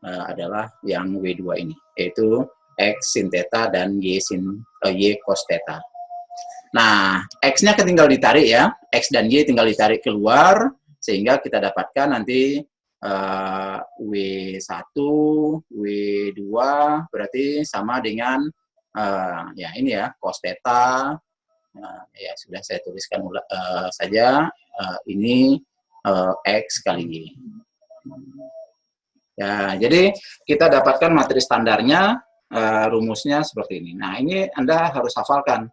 S1: adalah yang W2 ini, yaitu X sin theta dan Y cos theta. Nah, X-nya tinggal ditarik ya, X dan Y tinggal ditarik keluar, sehingga kita dapatkan nanti W1, W2 berarti sama dengan ya ini ya, cos theta. Ya sudah saya tuliskan saja, ini X kali Y. Ya, jadi kita dapatkan materi standarnya, rumusnya seperti ini. Nah, ini Anda harus hafalkan.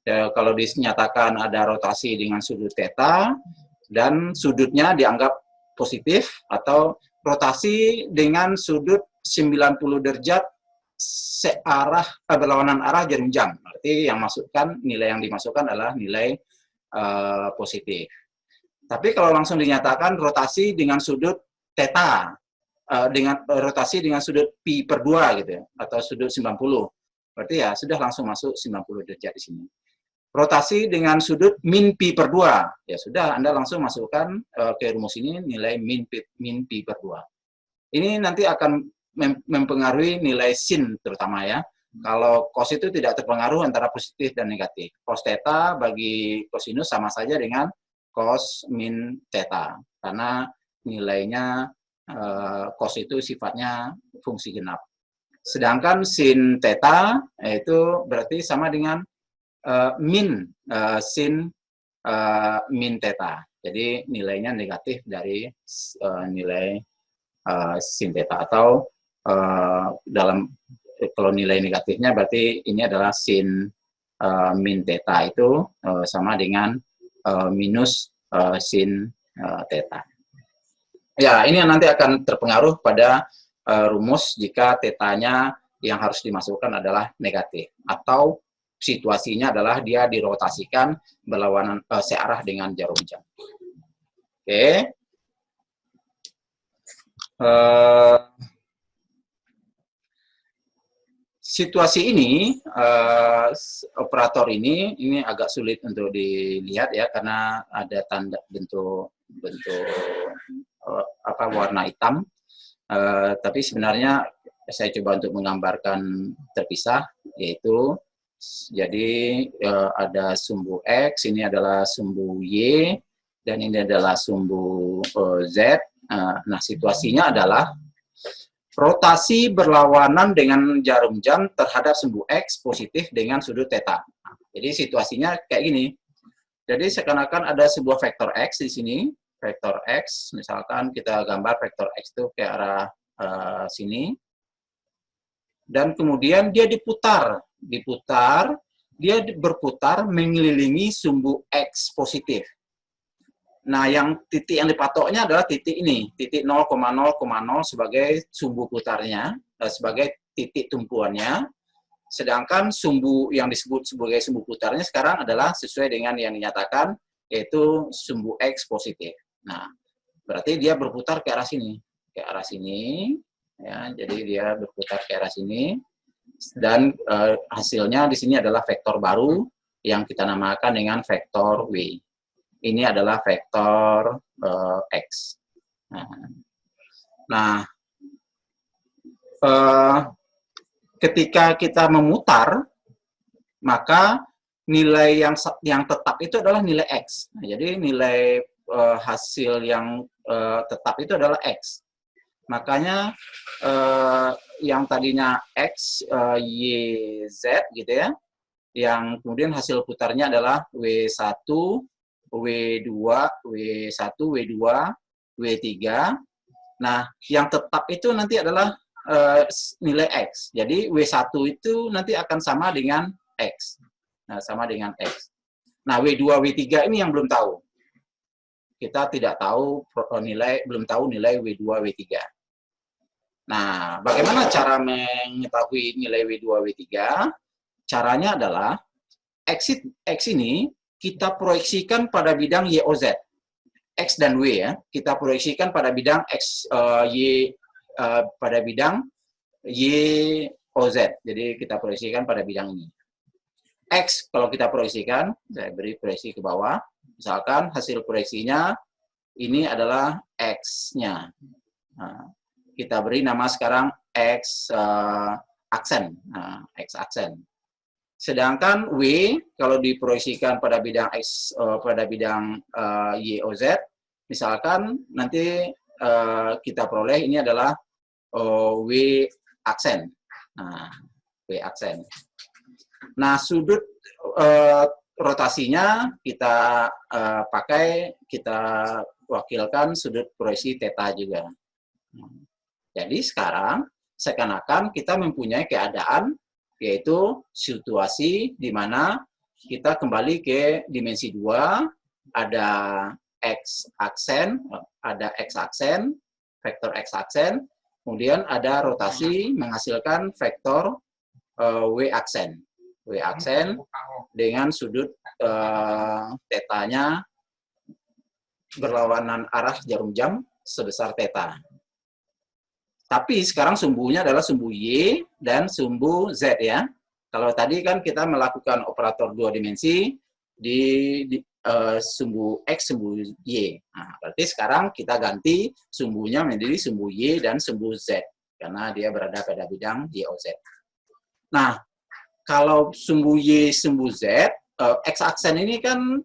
S1: Ya, kalau dinyatakan ada rotasi dengan sudut theta, dan sudutnya dianggap positif, atau rotasi dengan sudut 90 derajat searah berlawanan arah jarum jam. Berarti yang nilai yang dimasukkan adalah nilai positif. Tapi kalau langsung dinyatakan rotasi dengan sudut theta, dengan rotasi dengan sudut pi per 2 gitu ya, atau sudut 90, berarti ya sudah langsung masuk 90 derajat di sini. Rotasi dengan sudut min pi per 2, ya sudah Anda langsung masukkan ke rumus ini nilai min pi per 2. Ini nanti akan mempengaruhi nilai sin terutama ya. Kalau cos itu tidak terpengaruh antara positif dan negatif. Cos theta bagi cosinus sama saja dengan cos min theta, karena nilainya cos itu sifatnya fungsi genap. Sedangkan sin theta itu berarti sama dengan min sin min theta. Jadi nilainya negatif dari nilai sin theta, atau kalau nilai negatifnya berarti ini adalah sin min theta itu sama dengan minus sin theta. Ya, ini nanti akan terpengaruh pada rumus jika tetanya yang harus dimasukkan adalah negatif, atau situasinya adalah dia dirotasikan berlawanan searah dengan jarum jam. Oke. Situasi ini, operator ini agak sulit untuk dilihat ya, karena ada tanda bentuk warna hitam. Tapi sebenarnya saya coba untuk menggambarkan terpisah, yaitu jadi ada sumbu X, ini adalah sumbu Y, dan ini adalah sumbu Z. Nah, situasinya adalah rotasi berlawanan dengan jarum jam terhadap sumbu X positif dengan sudut theta. Jadi situasinya kayak gini. Jadi seakan-akan ada sebuah vektor X di sini, vektor X, misalkan kita gambar vektor X itu ke arah sini, dan kemudian dia berputar mengelilingi sumbu X positif. Nah, titik yang dipatoknya adalah titik ini, titik 0,0,0 sebagai sumbu putarnya, sebagai titik tumpuannya, sedangkan sumbu yang disebut sebagai sumbu putarnya sekarang adalah sesuai dengan yang dinyatakan, yaitu sumbu X positif. Nah, berarti dia berputar ke arah sini, ya. Jadi dia berputar ke arah sini, dan hasilnya di sini adalah vektor baru yang kita namakan dengan vektor W. Ini adalah vektor X. Nah, ketika kita memutar, maka nilai yang tetap itu adalah nilai X. Nah, jadi nilai hasil yang tetap itu adalah X. Makanya yang tadinya X, Y, Z gitu ya, yang kemudian hasil putarnya adalah W1, W2, W1, W2, W3. Nah, yang tetap itu nanti adalah nilai X. Jadi W1 itu nanti akan sama dengan X. Nah, sama dengan X. Nah, W2, W3 ini yang belum tahu. Kita tidak tahu belum tahu nilai W2, W3. Nah, bagaimana cara mengetahui nilai W2, W3? Caranya adalah X ini kita proyeksikan pada bidang YOZ. X dan W ya, kita proyeksikan pada bidang pada bidang YOZ. Jadi kita proyeksikan pada bidang ini. X kalau kita proyeksikan, saya beri proyeksi ke bawah, misalkan hasil proyeksinya ini adalah X-nya. Nah, kita beri nama sekarang X aksen. Nah, X aksen. Sedangkan W kalau diproyeksikan pada bidang X pada bidang YOZ, misalkan nanti kita peroleh ini adalah W aksen. Nah, W aksen. Nah, sudut rotasinya kita kita wakilkan sudut proyeksi theta juga. Jadi sekarang seakan-akan kita mempunyai keadaan, yaitu situasi di mana kita kembali ke dimensi 2, ada X aksen, vektor X aksen, kemudian ada rotasi menghasilkan vektor W aksen dengan sudut tetanya berlawanan arah jarum jam sebesar theta. Tapi sekarang sumbunya adalah sumbu Y dan sumbu Z ya. Kalau tadi kan kita melakukan operator 2 dimensi di sumbu X, sumbu Y. Nah, berarti sekarang kita ganti sumbunya menjadi sumbu Y dan sumbu Z. Karena dia berada pada bidang YOZ. Nah, kalau sumbu Y, sumbu Z, X aksen ini kan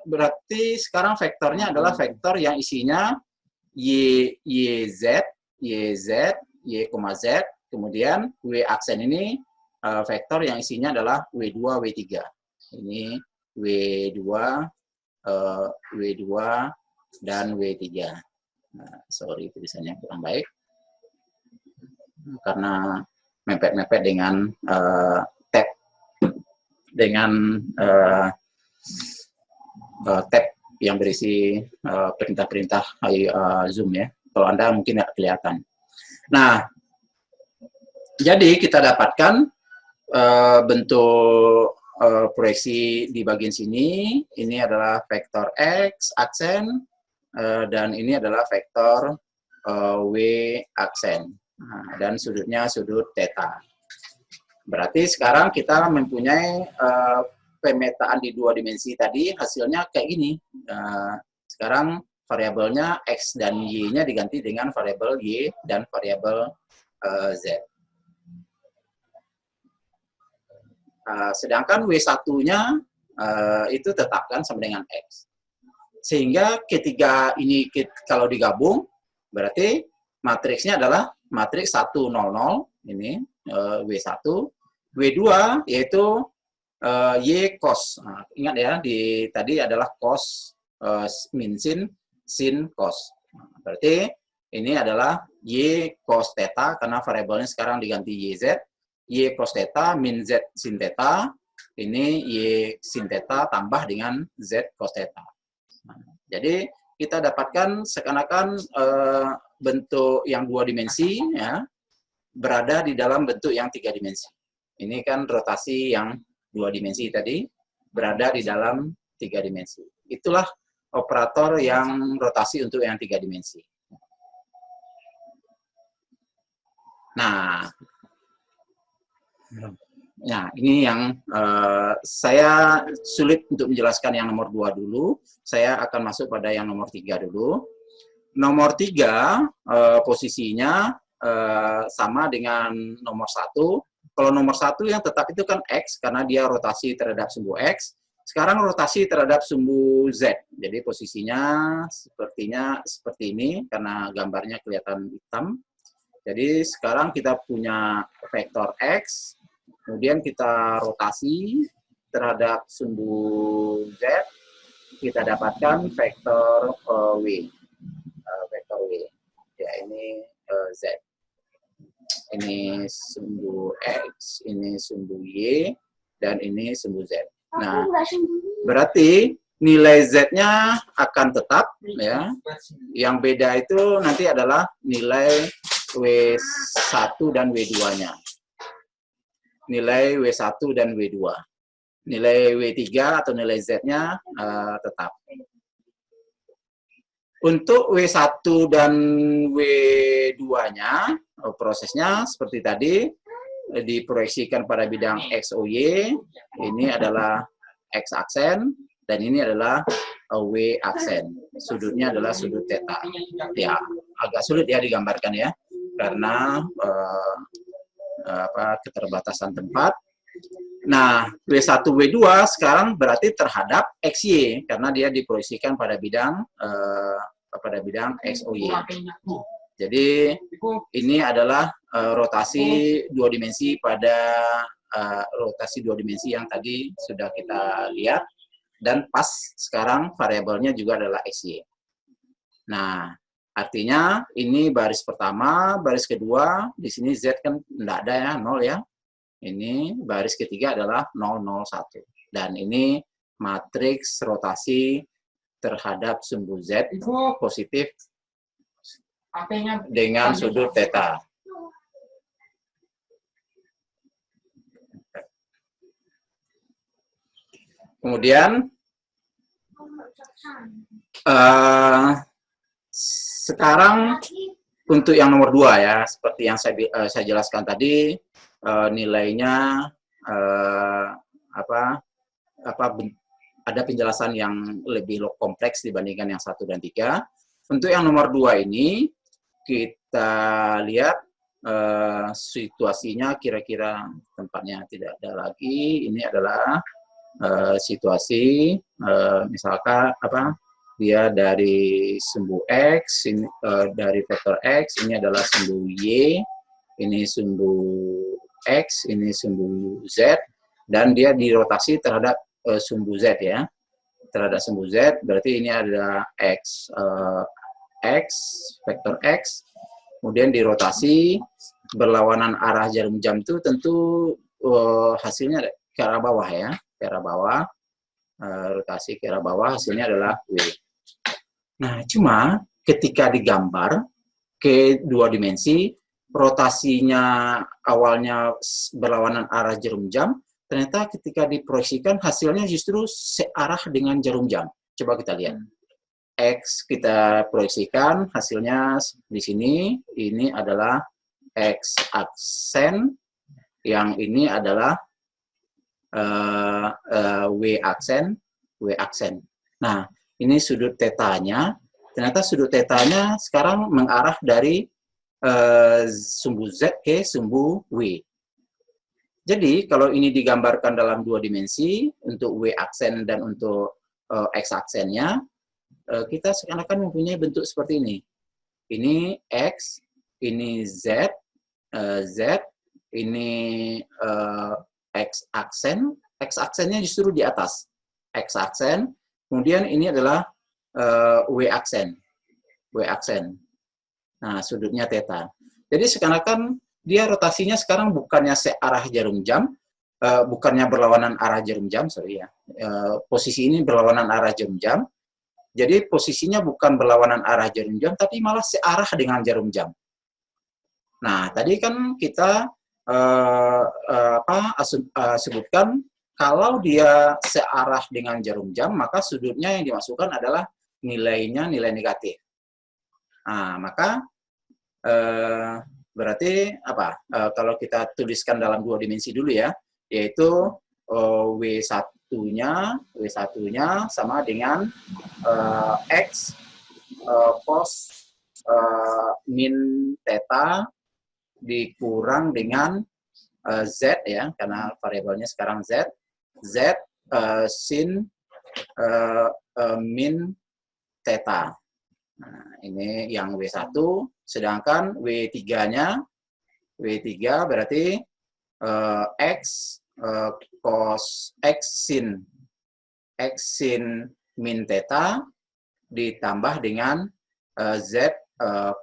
S1: berarti sekarang vektornya adalah vektor yang isinya YZ, Y, Z, kemudian W aksen ini vektor yang isinya adalah W2, W3. Ini W2, W2, dan W3. Nah, sorry, tulisannya kurang baik. Karena mepet-mepet dengan tab, tab yang berisi perintah-perintah Zoom ya. Kalau Anda mungkin nggak kelihatan. Nah, jadi kita dapatkan bentuk proyeksi di bagian sini. Ini adalah vektor X aksen dan ini adalah vektor W aksen. Nah, dan sudutnya sudut theta. Berarti sekarang kita mempunyai pemetaan di 2 dimensi tadi, hasilnya kayak gini. Sekarang variabelnya X dan Y-nya diganti dengan variabel Y dan variabel Z. Sedangkan W1-nya itu tetapkan sama dengan X. Sehingga ketiga ini kalau digabung, berarti matriksnya adalah matriks 1, 0, 0, ini W1, W2 yaitu Y cos. Nah, ingat ya, tadi adalah cos min sin cos. Nah, berarti ini adalah Y cos theta karena variabelnya sekarang diganti YZ. Y cos theta min Z sin theta. Ini Y sin theta tambah dengan Z cos theta. Nah, jadi kita dapatkan seakan-akan bentuk yang 2 dimensi ya. berada di dalam bentuk yang 3 dimensi. Ini kan rotasi yang 2 dimensi tadi, berada di dalam 3 dimensi. Itulah operator yang rotasi untuk yang 3 dimensi. Nah, ini yang saya sulit untuk menjelaskan yang nomor 2 dulu. Saya akan masuk pada yang nomor 3 dulu. Nomor 3 posisinya sama dengan nomor 1. Kalau nomor 1 yang tetap itu kan X, karena dia rotasi terhadap sumbu X. Sekarang rotasi terhadap sumbu Z. Jadi posisinya sepertinya seperti ini, karena gambarnya kelihatan hitam. Jadi sekarang kita punya vektor X, kemudian kita rotasi terhadap sumbu Z, kita dapatkan vektor W. Vektor W. Ya, ini Z. Ini sumbu X, ini sumbu Y, dan ini sumbu Z. Nah, berarti nilai Z-nya akan tetap, ya. Yang beda itu nanti adalah nilai W1 dan W2-nya. Nilai W1 dan W2. Nilai W3 atau nilai Z-nya tetap. Untuk W1 dan W2-nya, prosesnya seperti tadi, diproyeksikan pada bidang XOY, ini adalah X aksen, dan ini adalah W aksen. Sudutnya adalah sudut theta. Ya, agak sulit ya digambarkan ya, karena keterbatasan tempat. Nah, W1, W2 sekarang berarti terhadap XY, karena dia diproyeksikan pada bidang XOY. Jadi, ini adalah rotasi 2 dimensi pada rotasi 2 dimensi yang tadi sudah kita lihat, dan pas sekarang variabelnya juga adalah XY. Nah, artinya ini baris pertama, baris kedua, di sini Z kan tidak ada ya, 0 ya. Ini baris ketiga adalah 001. Dan ini matriks rotasi terhadap sumbu Z positif dengan sudut theta. Kemudian sekarang untuk yang nomor 2 ya, seperti yang saya jelaskan tadi, nilainya ada penjelasan yang lebih kompleks dibandingkan yang 1 dan 3. Untuk yang nomor 2 ini kita lihat situasinya, kira-kira tempatnya tidak ada lagi. Ini adalah situasi misalkan dia dari sumbu X, ini, dari vektor X, ini adalah sumbu Y, ini sumbu X, ini sumbu Z, dan dia dirotasi terhadap sumbu Z ya, terhadap sumbu Z. Berarti ini ada X, vektor X, kemudian dirotasi berlawanan arah jarum jam itu tentu hasilnya ke arah bawah ya, ke arah bawah, rotasi ke arah bawah, hasilnya adalah W. Nah, cuma ketika digambar ke 2 dimensi, rotasinya awalnya berlawanan arah jarum jam, ternyata ketika diproyeksikan hasilnya justru searah dengan jarum jam. Coba kita lihat. X kita proyeksikan, hasilnya di sini, ini adalah X aksen, yang ini adalah W aksen. Nah, ini sudut tetanya. Ternyata sudut tetanya sekarang mengarah dari sumbu Z ke sumbu W. Jadi, kalau ini digambarkan dalam 2 dimensi, untuk W aksen dan untuk X aksennya, kita seakan-akan mempunyai bentuk seperti ini. Ini X, ini Z, ini X aksennya justru di atas. X aksen, kemudian ini adalah W aksen. Nah, sudutnya theta. Jadi seakan-akan dia rotasinya sekarang bukannya searah jarum jam, bukannya berlawanan arah jarum jam, sorry ya. Posisi ini berlawanan arah jarum jam. Jadi posisinya bukan berlawanan arah jarum jam, tapi malah searah dengan jarum jam. Nah, tadi kan kita sebutkan kalau dia searah dengan jarum jam, maka sudutnya yang dimasukkan adalah nilainya nilai negatif. Nah, maka berarti apa? Kalau kita tuliskan dalam 2 dimensi dulu ya, yaitu W1-nya sama dengan X cos min theta dikurang dengan Z ya, karena variabelnya sekarang Z sin min theta. Nah, ini yang W1, sedangkan W3-nya, W3 berarti X cos X sin min theta ditambah dengan Z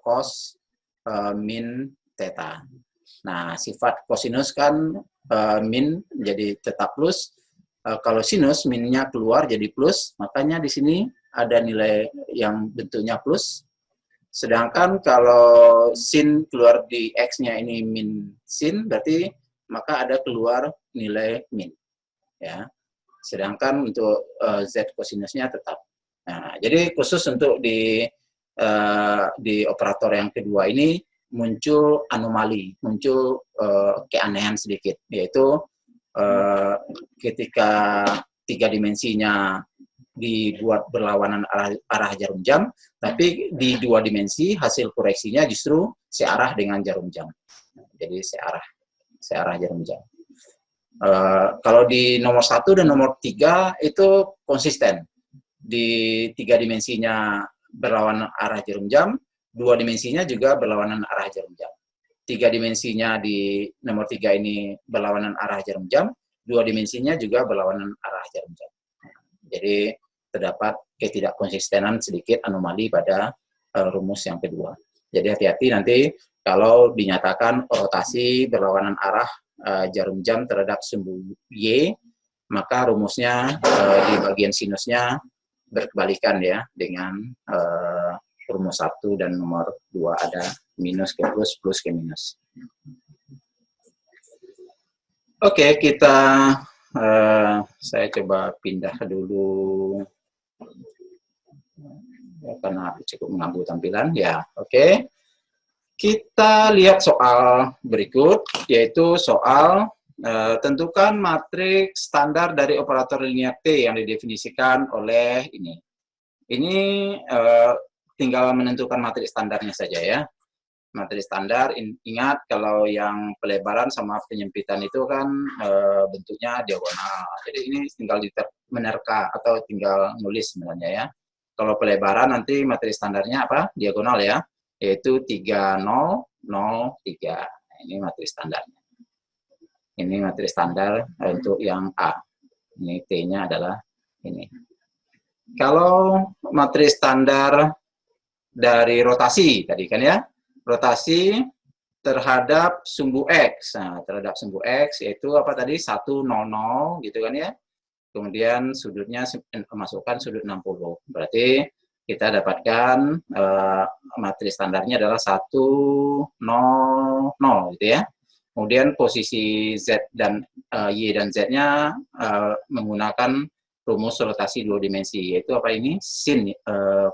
S1: cos min theta. Nah, sifat kosinus kan min jadi tetap plus. Kalau sinus minnya keluar jadi plus, makanya di sini ada nilai yang bentuknya plus. Sedangkan kalau sin keluar di X-nya ini min sin, berarti maka ada keluar nilai min. Ya. Sedangkan untuk Z kosinusnya tetap. Nah, jadi khusus untuk di operator yang kedua ini muncul anomali, muncul keanehan sedikit, yaitu ketika 3 dimensinya dibuat berlawanan arah jarum jam, tapi di 2 dimensi hasil koreksinya justru searah dengan jarum jam. Jadi searah jarum jam. Kalau di nomor 1 dan nomor 3 itu konsisten. Di 3 dimensinya berlawanan arah jarum jam, 2 dimensinya juga berlawanan arah jarum jam. 3 dimensinya di nomor 3 ini berlawanan arah jarum jam, 2 dimensinya juga berlawanan arah jarum jam. Jadi terdapat ketidakkonsistenan sedikit anomali pada rumus yang kedua. Jadi hati-hati nanti kalau dinyatakan rotasi berlawanan arah jarum jam terhadap sumbu Y, maka rumusnya di bagian sinusnya berkebalikan ya dengan rumus 1 dan nomor 2 ada minus ke plus, plus ke minus. Oke, saya coba pindah dulu ya, karena cukup mengganggu tampilan ya. Oke, kita lihat soal berikut, yaitu soal tentukan matriks standar dari operator linear T yang didefinisikan oleh ini. Ini tinggal menentukan matriks standarnya saja ya. Matriks standar, ingat kalau yang pelebaran sama penyempitan itu kan bentuknya diagonal. Jadi ini tinggal menerka atau tinggal nulis sebenarnya ya. Kalau pelebaran nanti matriks standarnya apa? Diagonal ya, yaitu 3, 0, 0, 3. Ini matriks standarnya. Ini matriks standar untuk yang A. Ini T-nya adalah ini. Kalau matriks standar dari rotasi tadi kan ya, rotasi terhadap sumbu X. Nah, terhadap sumbu X yaitu apa tadi? 1, 0, 0 gitu kan ya. Kemudian sudutnya masukkan sudut 60. Berarti kita dapatkan matriks standarnya adalah 1, 0, 0 gitu ya. Kemudian posisi Z dan Y dan Z-nya menggunakan rumus rotasi 2 dimensi, yaitu apa ini? Sin,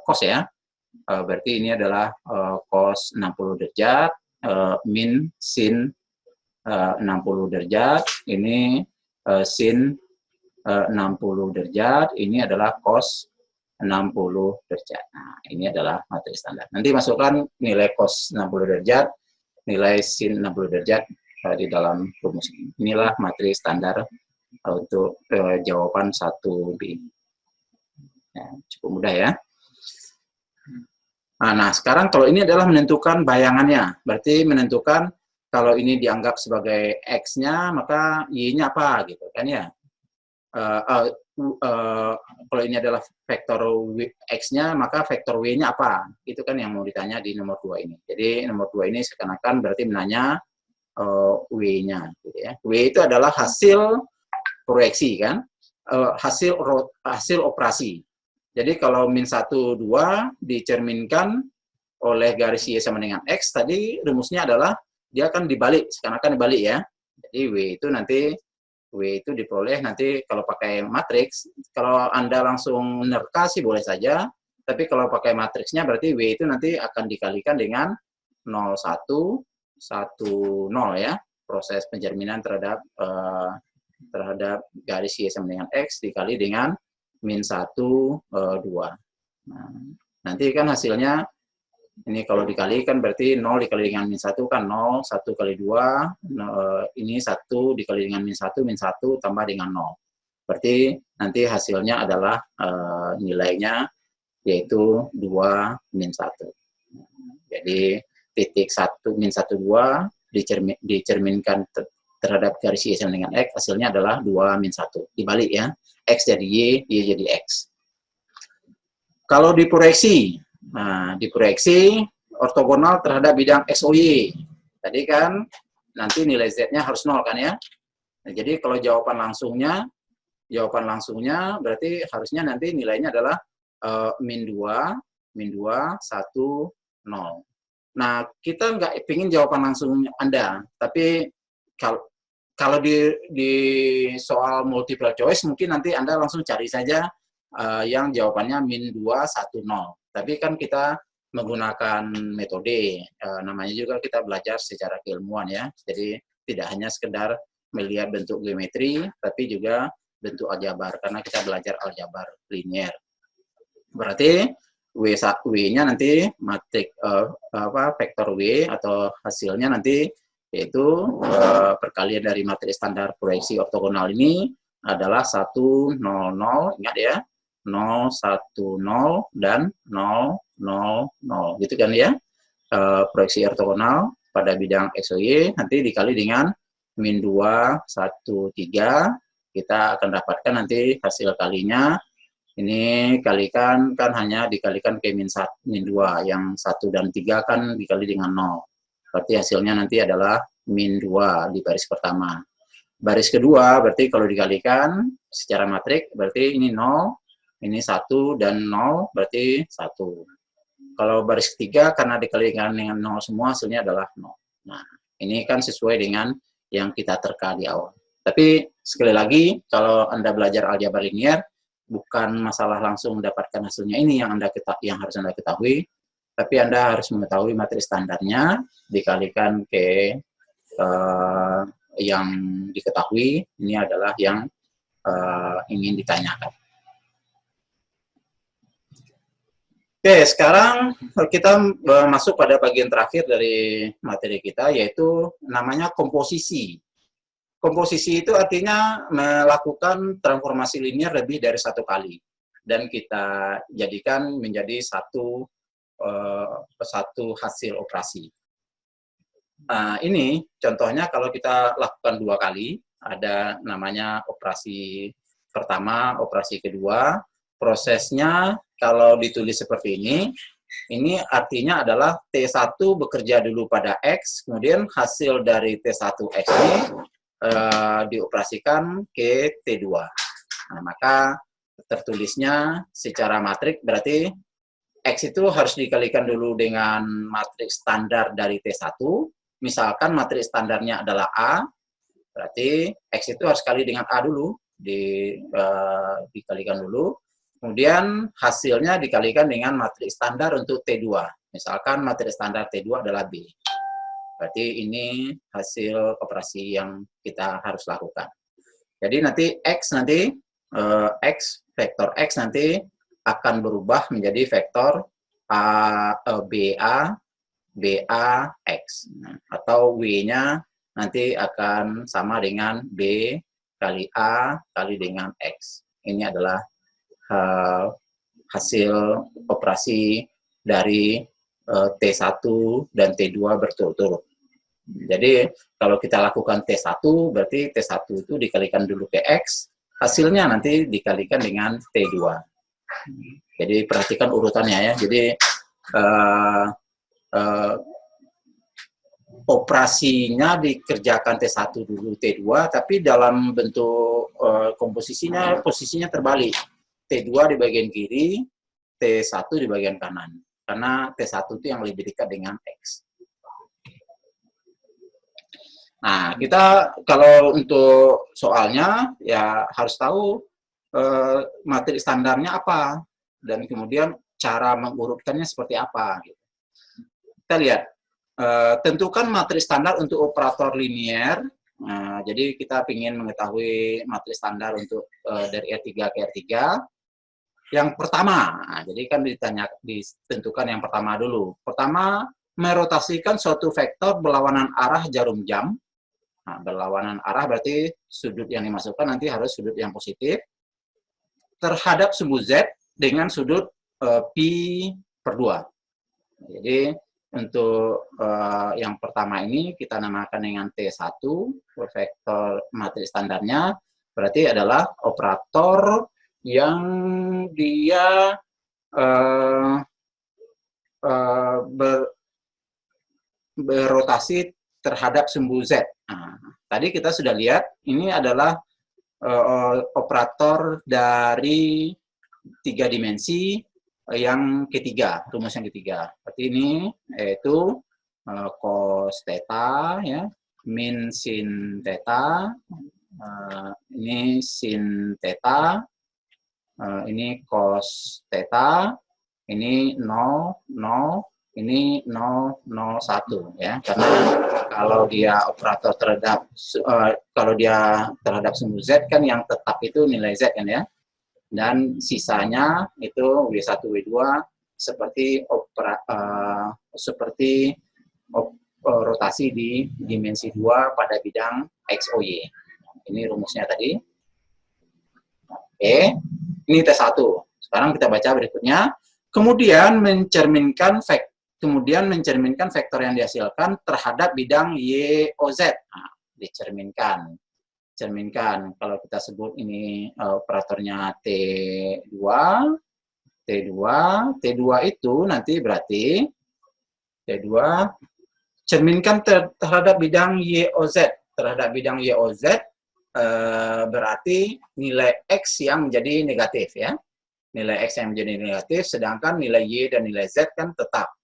S1: cos ya. Berarti ini adalah cos 60 derajat, min sin 60 derajat, ini sin 60 derajat, ini adalah cos 60 derajat. Nah, ini adalah matriks standar. Nanti masukkan nilai cos 60 derajat, nilai sin 60 derajat di dalam rumus ini. Inilah matriks standar untuk jawaban 1B. Ya, cukup mudah ya. Nah, sekarang kalau ini adalah menentukan bayangannya, berarti menentukan kalau ini dianggap sebagai X-nya, maka Y-nya apa, gitu kan ya. Kalau ini adalah vektor X-nya, maka vektor W-nya apa, itu kan yang mau ditanya di nomor 2 ini. Jadi nomor 2 ini seakan-akan berarti menanya W-nya, gitu ya. W itu adalah hasil proyeksi kan, hasil operasi. Jadi kalau min 1, 2 dicerminkan oleh garis Y sama dengan X, tadi rumusnya adalah dia kan dibalik, seakan-akan dibalik ya. Jadi W itu diperoleh nanti kalau pakai matriks, kalau Anda langsung nerka sih boleh saja, tapi kalau pakai matriksnya berarti W itu nanti akan dikalikan dengan 0, 1, 1, 0 ya. Proses pencerminan terhadap garis Y sama dengan X dikali dengan min 1, 2. Nah, nanti kan hasilnya, ini kalau dikalikan berarti 0 dikali dengan min 1 kan 0, 1 kali 2, ini 1 dikali dengan min 1 tambah dengan 0. Berarti nanti hasilnya adalah nilainya yaitu 2 min 1. Jadi titik 1 min 1, 2 dicerminkan terhadap garis Y sama dengan X, hasilnya adalah 2 min 1. Dibalik ya, X jadi Y jadi X. Kalau diproyeksi, nah diproyeksi ortogonal terhadap bidang XOY. Tadi kan nanti nilai Z-nya harus 0 kan ya. Nah, jadi kalau jawaban langsungnya berarti harusnya nanti nilainya adalah min 2, 1, 0. Nah, kita nggak ingin jawaban langsung Anda, tapi kalau di soal multiple choice mungkin nanti Anda langsung cari saja yang jawabannya min 2, 1, 0. Tapi kan kita menggunakan metode, namanya juga kita belajar secara keilmuan ya. Jadi tidak hanya sekedar melihat bentuk geometri, tapi juga bentuk aljabar, karena kita belajar aljabar linier. Berarti W-nya nanti matrik vektor W atau hasilnya nanti yaitu perkalian dari matriks standar proyeksi ortogonal ini adalah 1, 0, 0, ingat ya, 0, 1, 0, dan 0, 0, 0, gitu kan ya. Proyeksi ortogonal pada bidang XOY nanti dikali dengan min 2, 1, 3, kita akan dapatkan nanti hasil kalinya, ini kalikan kan hanya dikalikan ke min 2, yang 1 dan 3 kan dikali dengan 0. Berarti hasilnya nanti adalah min 2 di baris pertama. Baris kedua berarti kalau dikalikan secara matrik berarti ini 0, ini 1 dan 0 berarti 1. Kalau baris ketiga karena dikalikan dengan 0 semua hasilnya adalah 0. Nah, ini kan sesuai dengan yang kita terka di awal. Tapi sekali lagi kalau Anda belajar aljabar linier bukan masalah langsung mendapatkan hasilnya ini yang harus Anda ketahui, tapi Anda harus mengetahui matriks standarnya dikalikan ke yang diketahui, ini adalah yang ingin ditanyakan. Oke, sekarang kita masuk pada bagian terakhir dari materi kita, yaitu namanya komposisi. Komposisi itu artinya melakukan transformasi linear lebih dari satu kali, dan kita jadikan menjadi satu hasil operasi. Ini contohnya kalau kita lakukan 2 kali, ada namanya operasi pertama, operasi kedua. Prosesnya kalau ditulis seperti ini artinya adalah T1 bekerja dulu pada X, kemudian hasil dari T1X ini dioperasikan ke T2. Nah, maka tertulisnya secara matrik berarti X itu harus dikalikan dulu dengan matriks standar dari T1. Misalkan matriks standarnya adalah A, berarti X itu harus kali dengan A dulu, dikalikan dulu. Kemudian hasilnya dikalikan dengan matriks standar untuk T2. Misalkan matriks standar T2 adalah B. Berarti ini hasil operasi yang kita harus lakukan. Jadi nanti vektor X nanti akan berubah menjadi vektor BAX. Atau W-nya nanti akan sama dengan B kali A kali dengan X. Ini adalah hasil operasi dari T1 dan T2 berturut-turut. Jadi kalau kita lakukan T1, berarti T1 itu dikalikan dulu ke X, hasilnya nanti dikalikan dengan T2. Jadi perhatikan urutannya ya. Jadi operasinya dikerjakan T1 dulu T2, tapi dalam bentuk komposisinya, posisinya terbalik. T2 di bagian kiri, T1 di bagian kanan. Karena T1 itu yang lebih dekat dengan X. Nah, kita kalau untuk soalnya ya harus tahu materi standarnya apa dan kemudian cara mengurutkannya seperti apa. Gitu. Kita lihat, tentukan materi standar untuk operator linier. Nah, jadi kita ingin mengetahui materi standar untuk dari R3 ke R3. Yang pertama, nah, jadi kan ditentukan yang pertama dulu. Pertama, merotasikan suatu vektor berlawanan arah jarum jam. Nah, berlawanan arah berarti sudut yang dimasukkan nanti harus sudut yang positif terhadap sumbu Z dengan sudut pi per 2. Jadi untuk yang pertama ini kita namakan dengan T1, vektor materi standarnya berarti adalah operator yang dia berotasi terhadap sumbu Z. Nah, tadi kita sudah lihat ini adalah operator dari 3 dimensi yang ketiga, rumus yang ketiga. Berarti ini yaitu cos theta, ya, min sin theta, ini sin theta, ini cos theta, ini 0, 0, ini 0, 0, 1, ya. Karena kalau dia operator terhadap kalau dia terhadap sumbu Z kan yang tetap itu nilai Z kan ya. Dan sisanya itu W1, W2 seperti rotasi di dimensi 2 pada bidang X, O, Y. Ini rumusnya tadi. Oke, ini T1. Sekarang kita baca berikutnya. Kemudian mencerminkan vektor yang dihasilkan terhadap bidang Y, O, Z. Nah, dicerminkan. Cerminkan, kalau kita sebut ini operatornya T2 itu nanti berarti T2 cerminkan terhadap bidang YOZ. Terhadap bidang YOZ berarti nilai X yang menjadi negatif, ya. Nilai X yang menjadi negatif, sedangkan nilai Y dan nilai Z kan tetap.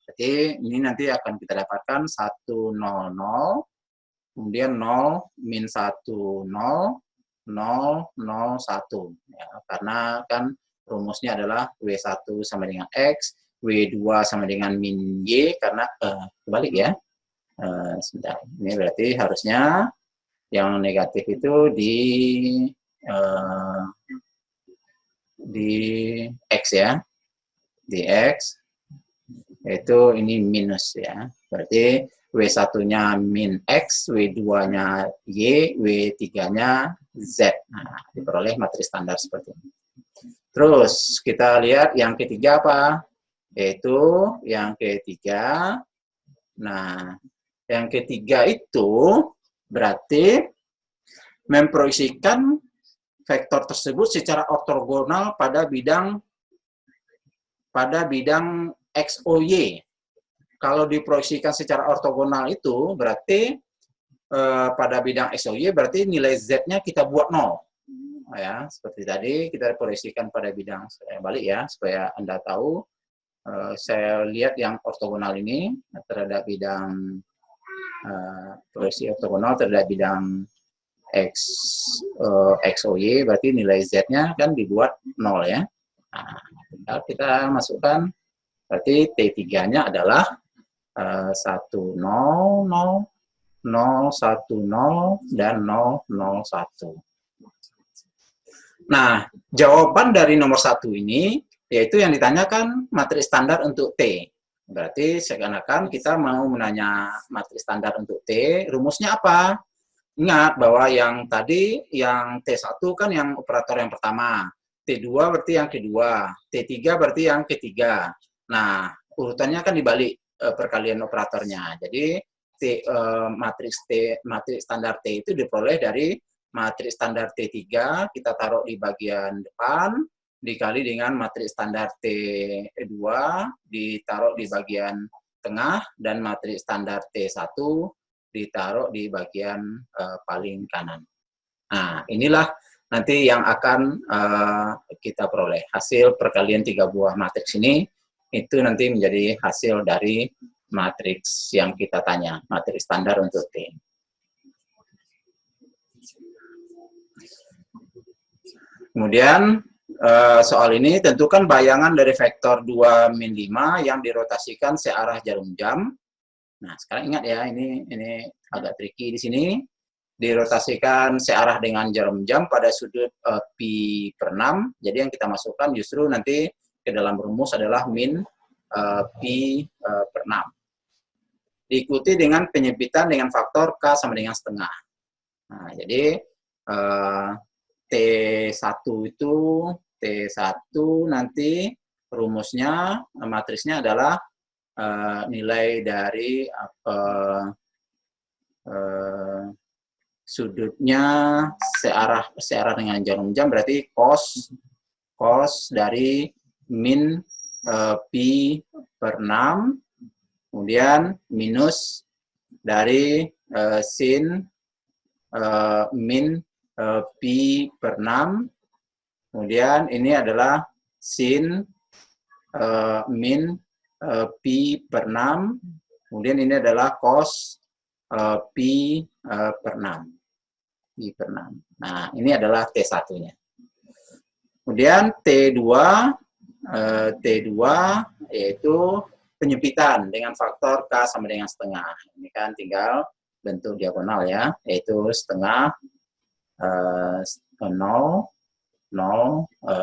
S1: Jadi ini nanti akan kita dapatkan 1, 0, 0, kemudian 0, min 1, 0, 0, 0, 1. Ya, karena kan rumusnya adalah W1 sama dengan X, W2 sama dengan min Y, karena kebalik ya. Sebentar. Ini berarti harusnya yang negatif itu di X ya. Di X, yaitu ini minus ya. Berarti W1-nya min X, W2-nya Y, W3-nya Z. Nah, diperoleh materi standar seperti ini. Terus, kita lihat yang ketiga apa? Yaitu yang ketiga. Nah, yang ketiga itu berarti memproyeksikan vektor tersebut secara ortogonal pada bidang XOY. Kalau diproyeksikan secara ortogonal itu berarti pada bidang XOY berarti nilai Z-nya kita buat 0. Ya, seperti tadi kita proyeksikan pada bidang, saya balik ya supaya Anda tahu. Saya lihat yang ortogonal ini terhadap bidang proyeksi ortogonal terhadap bidang XOY berarti nilai Z-nya kan dibuat 0 ya. Nah, kita masukkan berarti T3-nya adalah 1, 0, 0, 0, 1, 0, dan 0, 0, 1. Nah, jawaban dari nomor 1 ini, yaitu yang ditanyakan materi standar untuk T. Berarti seakan-akan kita mau menanya materi standar untuk T, rumusnya apa? Ingat bahwa yang tadi, yang T1 kan yang operator yang pertama, T2 berarti yang kedua, T3 berarti yang ketiga. Nah, urutannya kan dibalik perkalian operatornya. Jadi matriks standar T itu diperoleh dari matriks standar T3, kita taruh di bagian depan, dikali dengan matriks standar T2, ditaruh di bagian tengah, dan matriks standar T1 ditaruh di bagian paling kanan. Nah, inilah nanti yang akan kita peroleh. Hasil perkalian 3 buah matriks ini, itu nanti menjadi hasil dari matriks yang kita tanya, matriks standar untuk T. Kemudian soal ini tentukan bayangan dari vektor 2 min 5 yang dirotasikan searah jarum jam. Nah, sekarang ingat ya, ini agak tricky di sini. Dirotasikan searah dengan jarum jam pada sudut pi per 6. Jadi yang kita masukkan justru nanti ke dalam rumus adalah min pi per 6. Diikuti dengan penyempitan dengan faktor K sama dengan setengah. Nah, jadi T1 itu, T1 nanti rumusnya, matrisnya adalah nilai dari sudutnya searah dengan jarum jam, berarti cos dari min pi per 6, kemudian minus dari sin min pi per 6, kemudian ini adalah sin min pi per 6, kemudian ini adalah cos pi per 6. Pi per 6. Nah, ini adalah T1-nya. Kemudian T2 yaitu penyempitan dengan faktor K sama dengan setengah. Ini kan tinggal bentuk diagonal ya, yaitu setengah 0,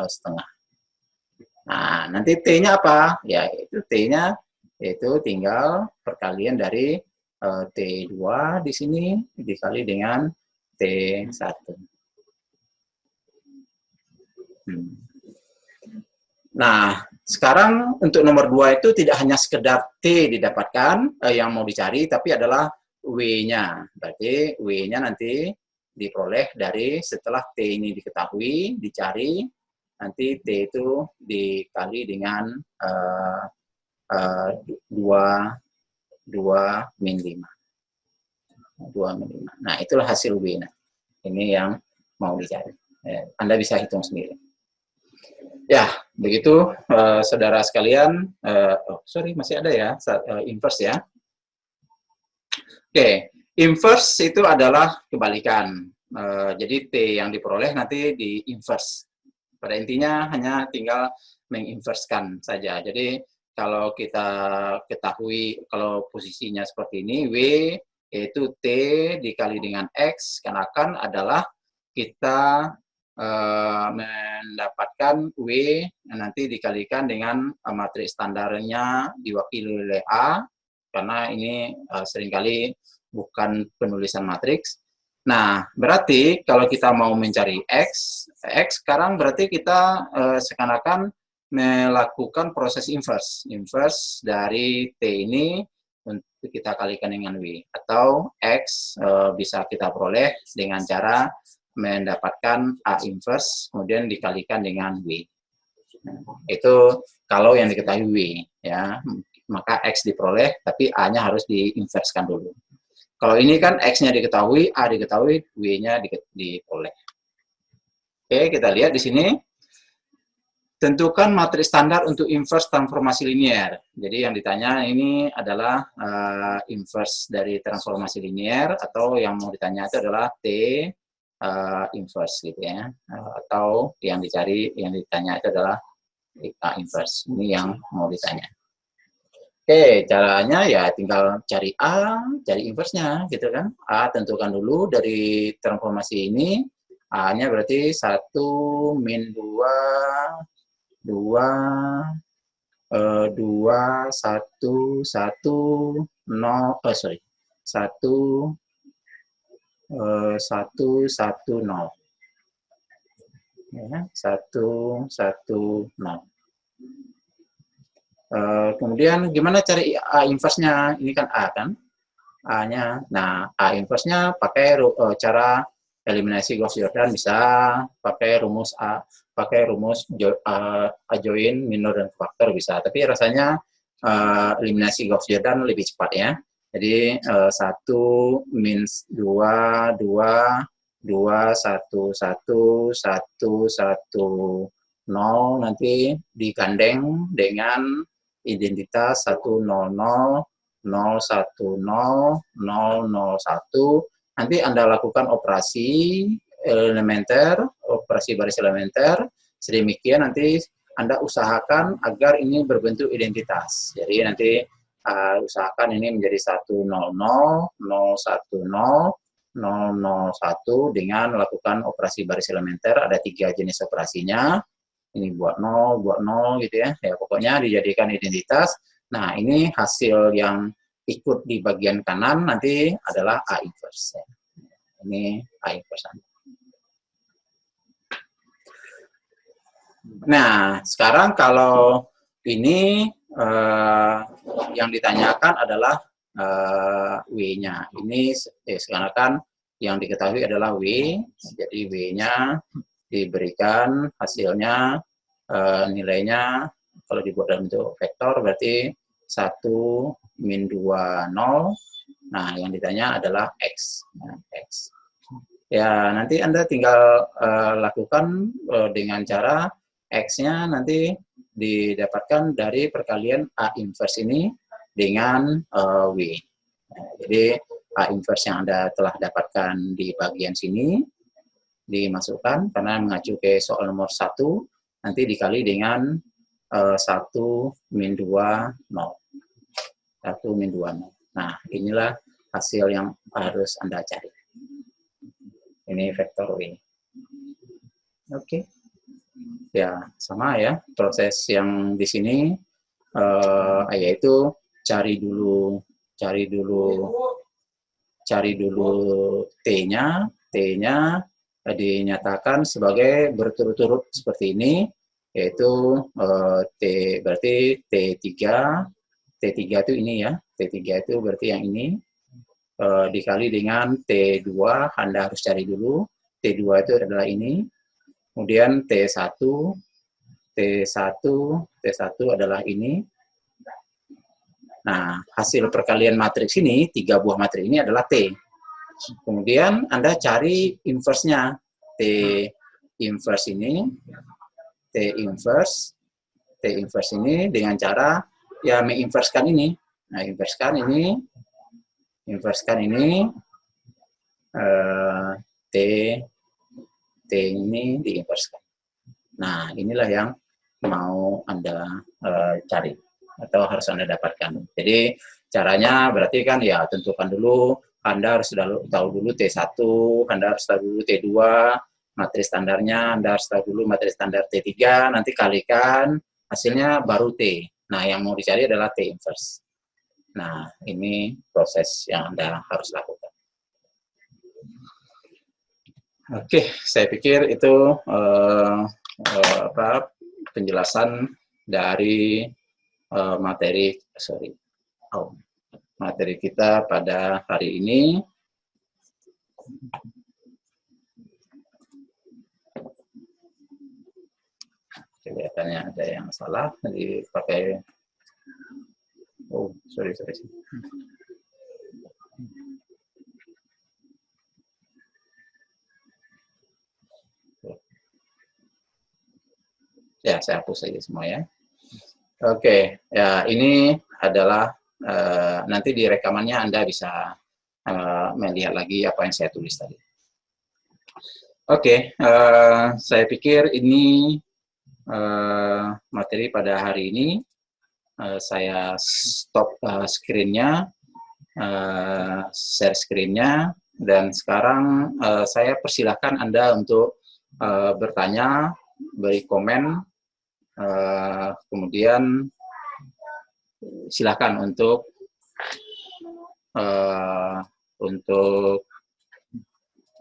S1: setengah. Nah, nanti T-nya apa? Ya, itu T-nya yaitu tinggal perkalian dari T2 di sini dikali dengan T1. Nah, sekarang untuk nomor 2 itu tidak hanya sekedar T didapatkan yang mau dicari, tapi adalah W-nya. Berarti W-nya nanti diperoleh dari setelah T ini diketahui, dicari, nanti T itu dikali dengan 2 min 5. 2 min 5. Nah, itulah hasil W. Nah, ini yang mau dicari. Anda bisa hitung sendiri. Ya, begitu saudara sekalian. Masih ada ya, inverse ya. Oke, inverse itu adalah kebalikan. Jadi T yang diperoleh nanti di inverse. Pada intinya hanya tinggal menginverskan saja. Jadi kalau kita ketahui kalau posisinya seperti ini, W yaitu T dikali dengan X, karena akan adalah kita mendapatkan W nanti dikalikan dengan matriks standarnya diwakili oleh A, karena ini seringkali bukan penulisan matriks. Nah, berarti kalau kita mau mencari X sekarang berarti kita seakan-akan melakukan proses inverse dari T ini untuk kita kalikan dengan W, atau X bisa kita peroleh dengan cara mendapatkan A inverse kemudian dikalikan dengan W. Itu kalau yang diketahui W ya, maka X diperoleh tapi A-nya harus diinverskan dulu. Kalau ini kan X-nya diketahui, A diketahui, W-nya diperoleh. Oke, kita lihat di sini. Tentukan matriks standar untuk inverse transformasi linear. Jadi yang ditanya ini adalah inverse dari transformasi linear, atau yang mau ditanya itu adalah T inverse gitu ya. Atau yang ditanya itu adalah A inverse. Ini yang mau ditanya. Oke, caranya ya tinggal cari A, cari inverse-nya gitu kan. A tentukan dulu dari transformasi ini. A-nya berarti 1 min 2 1 1 1 1 0 ya, 1 1 0. Kemudian gimana cari A inverse-nya? Ini kan A kan? A-nya. Nah, A inverse-nya pakai cara eliminasi Gauss-Jordan, bisa pakai rumus adjoin, minor, dan faktor bisa. Tapi rasanya eliminasi Gauss-Jordan lebih cepat ya. Jadi 1 min 2 2 2 1 1 1 1 0 nanti digandeng dengan identitas 100 010 001. Nanti Anda lakukan operasi elementer, operasi baris elementer, sedemikian nanti Anda usahakan agar ini berbentuk identitas. Jadi nanti usahakan ini menjadi 100, 010, 001 dengan melakukan operasi baris elementer. Ada 3 jenis operasinya. Ini buat 0 gitu ya. Ya pokoknya dijadikan identitas. Nah, ini hasil yang ikut di bagian kanan nanti adalah A inverse. Ini A inverse. Nah, sekarang kalau ini yang ditanyakan adalah W-nya. Ini sekarang kan yang diketahui adalah W, jadi W-nya diberikan hasilnya nilainya kalau dibuat dalam bentuk vektor berarti 1, min 2, 0. Nah, yang ditanya adalah X. Nah, X. Ya, nanti Anda tinggal lakukan dengan cara X-nya nanti didapatkan dari perkalian A inverse ini dengan W. Nah, jadi A inverse yang Anda telah dapatkan di bagian sini dimasukkan karena mengacu ke soal nomor 1 nanti dikali dengan 1 min 2 0. 1 min 2 0. Nah, inilah hasil yang harus Anda cari. Ini vektor W. Oke. Ya, sama ya. Proses yang di sini yaitu cari dulu T-nya. T-nya dinyatakan sebagai berturut-turut seperti ini, yaitu T berarti T3 itu ini ya. T3 itu berarti yang ini. Dikali dengan T2, Anda harus cari dulu. T2 itu adalah ini. Kemudian T1 adalah ini. Nah, hasil perkalian matriks ini, 3 buah matriks ini adalah T. Kemudian Anda cari inverse-nya. T inverse ini dengan cara ya menginverskan ini. Nah, inverskan ini T ini diinverskan. Nah, inilah yang mau Anda cari atau harus Anda dapatkan. Jadi caranya berarti kan ya tentukan dulu, Anda harus tahu dulu T1, Anda harus tahu dulu T2, matris standarnya, Anda harus tahu dulu matris standar T3, nanti kalikan hasilnya baru T. Nah, yang mau dicari adalah T inverse. Nah, ini proses yang Anda harus lakukan. Oke, saya pikir itu penjelasan dari materi kita pada hari ini. Kelihatannya ada yang salah, dipakai. Oh, sorry. Ya, saya hapus saja semua ya. Oke, ya ini adalah nanti di rekamannya Anda bisa melihat lagi apa yang saya tulis tadi. Oke, saya pikir ini materi pada hari ini. Saya stop screen-nya, share screen-nya, dan sekarang saya persilahkan Anda untuk bertanya, beri komen, kemudian silakan untuk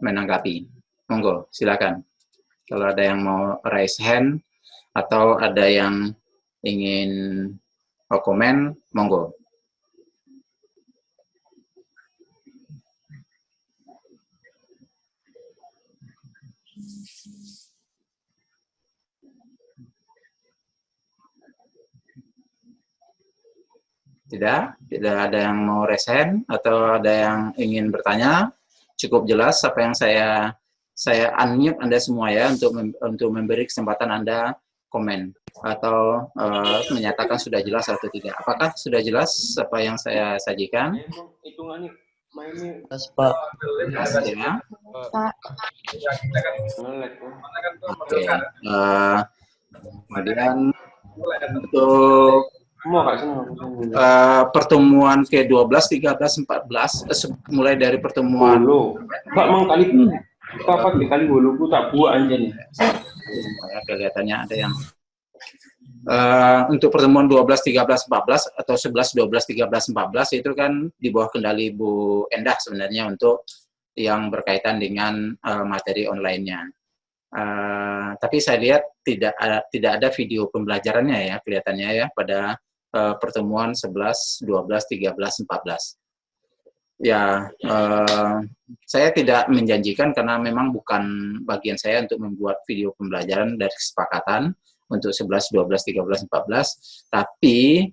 S1: menanggapi. Monggo, silakan. Kalau ada yang mau raise hand atau ada yang ingin komen, monggo. Tidak ada yang mau raise hand atau ada yang ingin bertanya. Cukup jelas apa yang saya unmute Anda semua ya untuk memberi kesempatan Anda komen atau menyatakan sudah jelas atau tidak. Apakah sudah jelas apa yang saya sajikan?
S2: Pak.
S1: Jelas ya.
S3: Pak.
S1: Oke. Kemudian untuk pertemuan ke-12, 13, 14, mulai dari pertemuan
S4: Pak mengkali apa dikali buluku tak buat anjing.
S1: Ya, kelihatannya ada yang untuk pertemuan 12, 13, 14 atau 11, 12, 13, 14 itu kan di bawah kendali Bu Endah sebenarnya untuk yang berkaitan dengan materi online-nya. Tapi saya lihat tidak ada video pembelajarannya ya kelihatannya ya pada pertemuan 11, 12, 13, 14. Ya, saya tidak menjanjikan karena memang bukan bagian saya untuk membuat video pembelajaran dari kesepakatan untuk 11, 12, 13, 14. Tapi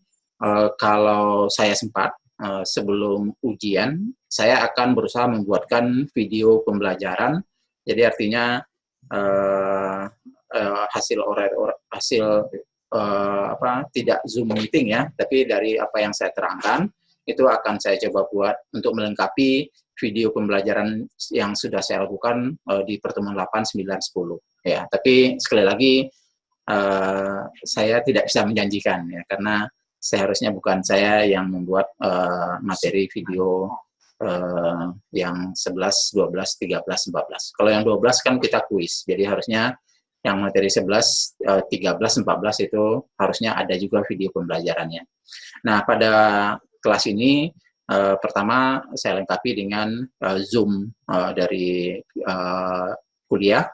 S1: kalau saya sempat sebelum ujian, saya akan berusaha membuatkan video pembelajaran. Jadi artinya hasil tidak Zoom meeting ya, tapi dari apa yang saya terangkan itu akan saya coba buat untuk melengkapi video pembelajaran yang sudah saya lakukan di pertemuan 8, 9, 10 ya. Tapi sekali lagi saya tidak bisa menjanjikan ya karena seharusnya bukan saya yang membuat materi video yang 11, 12, 13, 14. Kalau yang 12 kan kita kuis, jadi harusnya yang materi 11, 13, 14 itu harusnya ada juga video pembelajarannya. Nah, pada kelas ini pertama saya lengkapi dengan Zoom dari kuliah.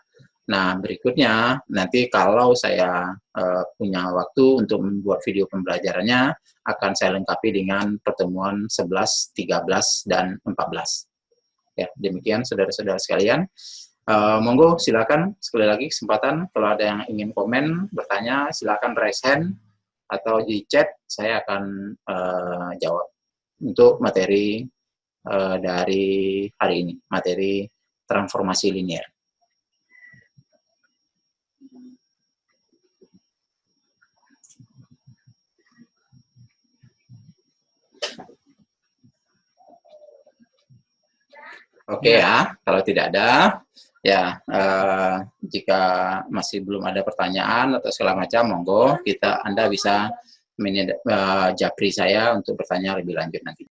S1: Nah, berikutnya nanti kalau saya punya waktu untuk membuat video pembelajarannya, akan saya lengkapi dengan pertemuan 11, 13, dan 14. Ya, demikian saudara-saudara sekalian. Monggo silakan sekali lagi kesempatan kalau ada yang ingin komen, bertanya, silakan raise hand atau di chat, saya akan jawab untuk materi dari hari ini, materi transformasi linier. Oke ya, kalau tidak ada, ya jika masih belum ada pertanyaan atau segala macam, monggo Anda bisa japri saya untuk bertanya lebih lanjut nanti.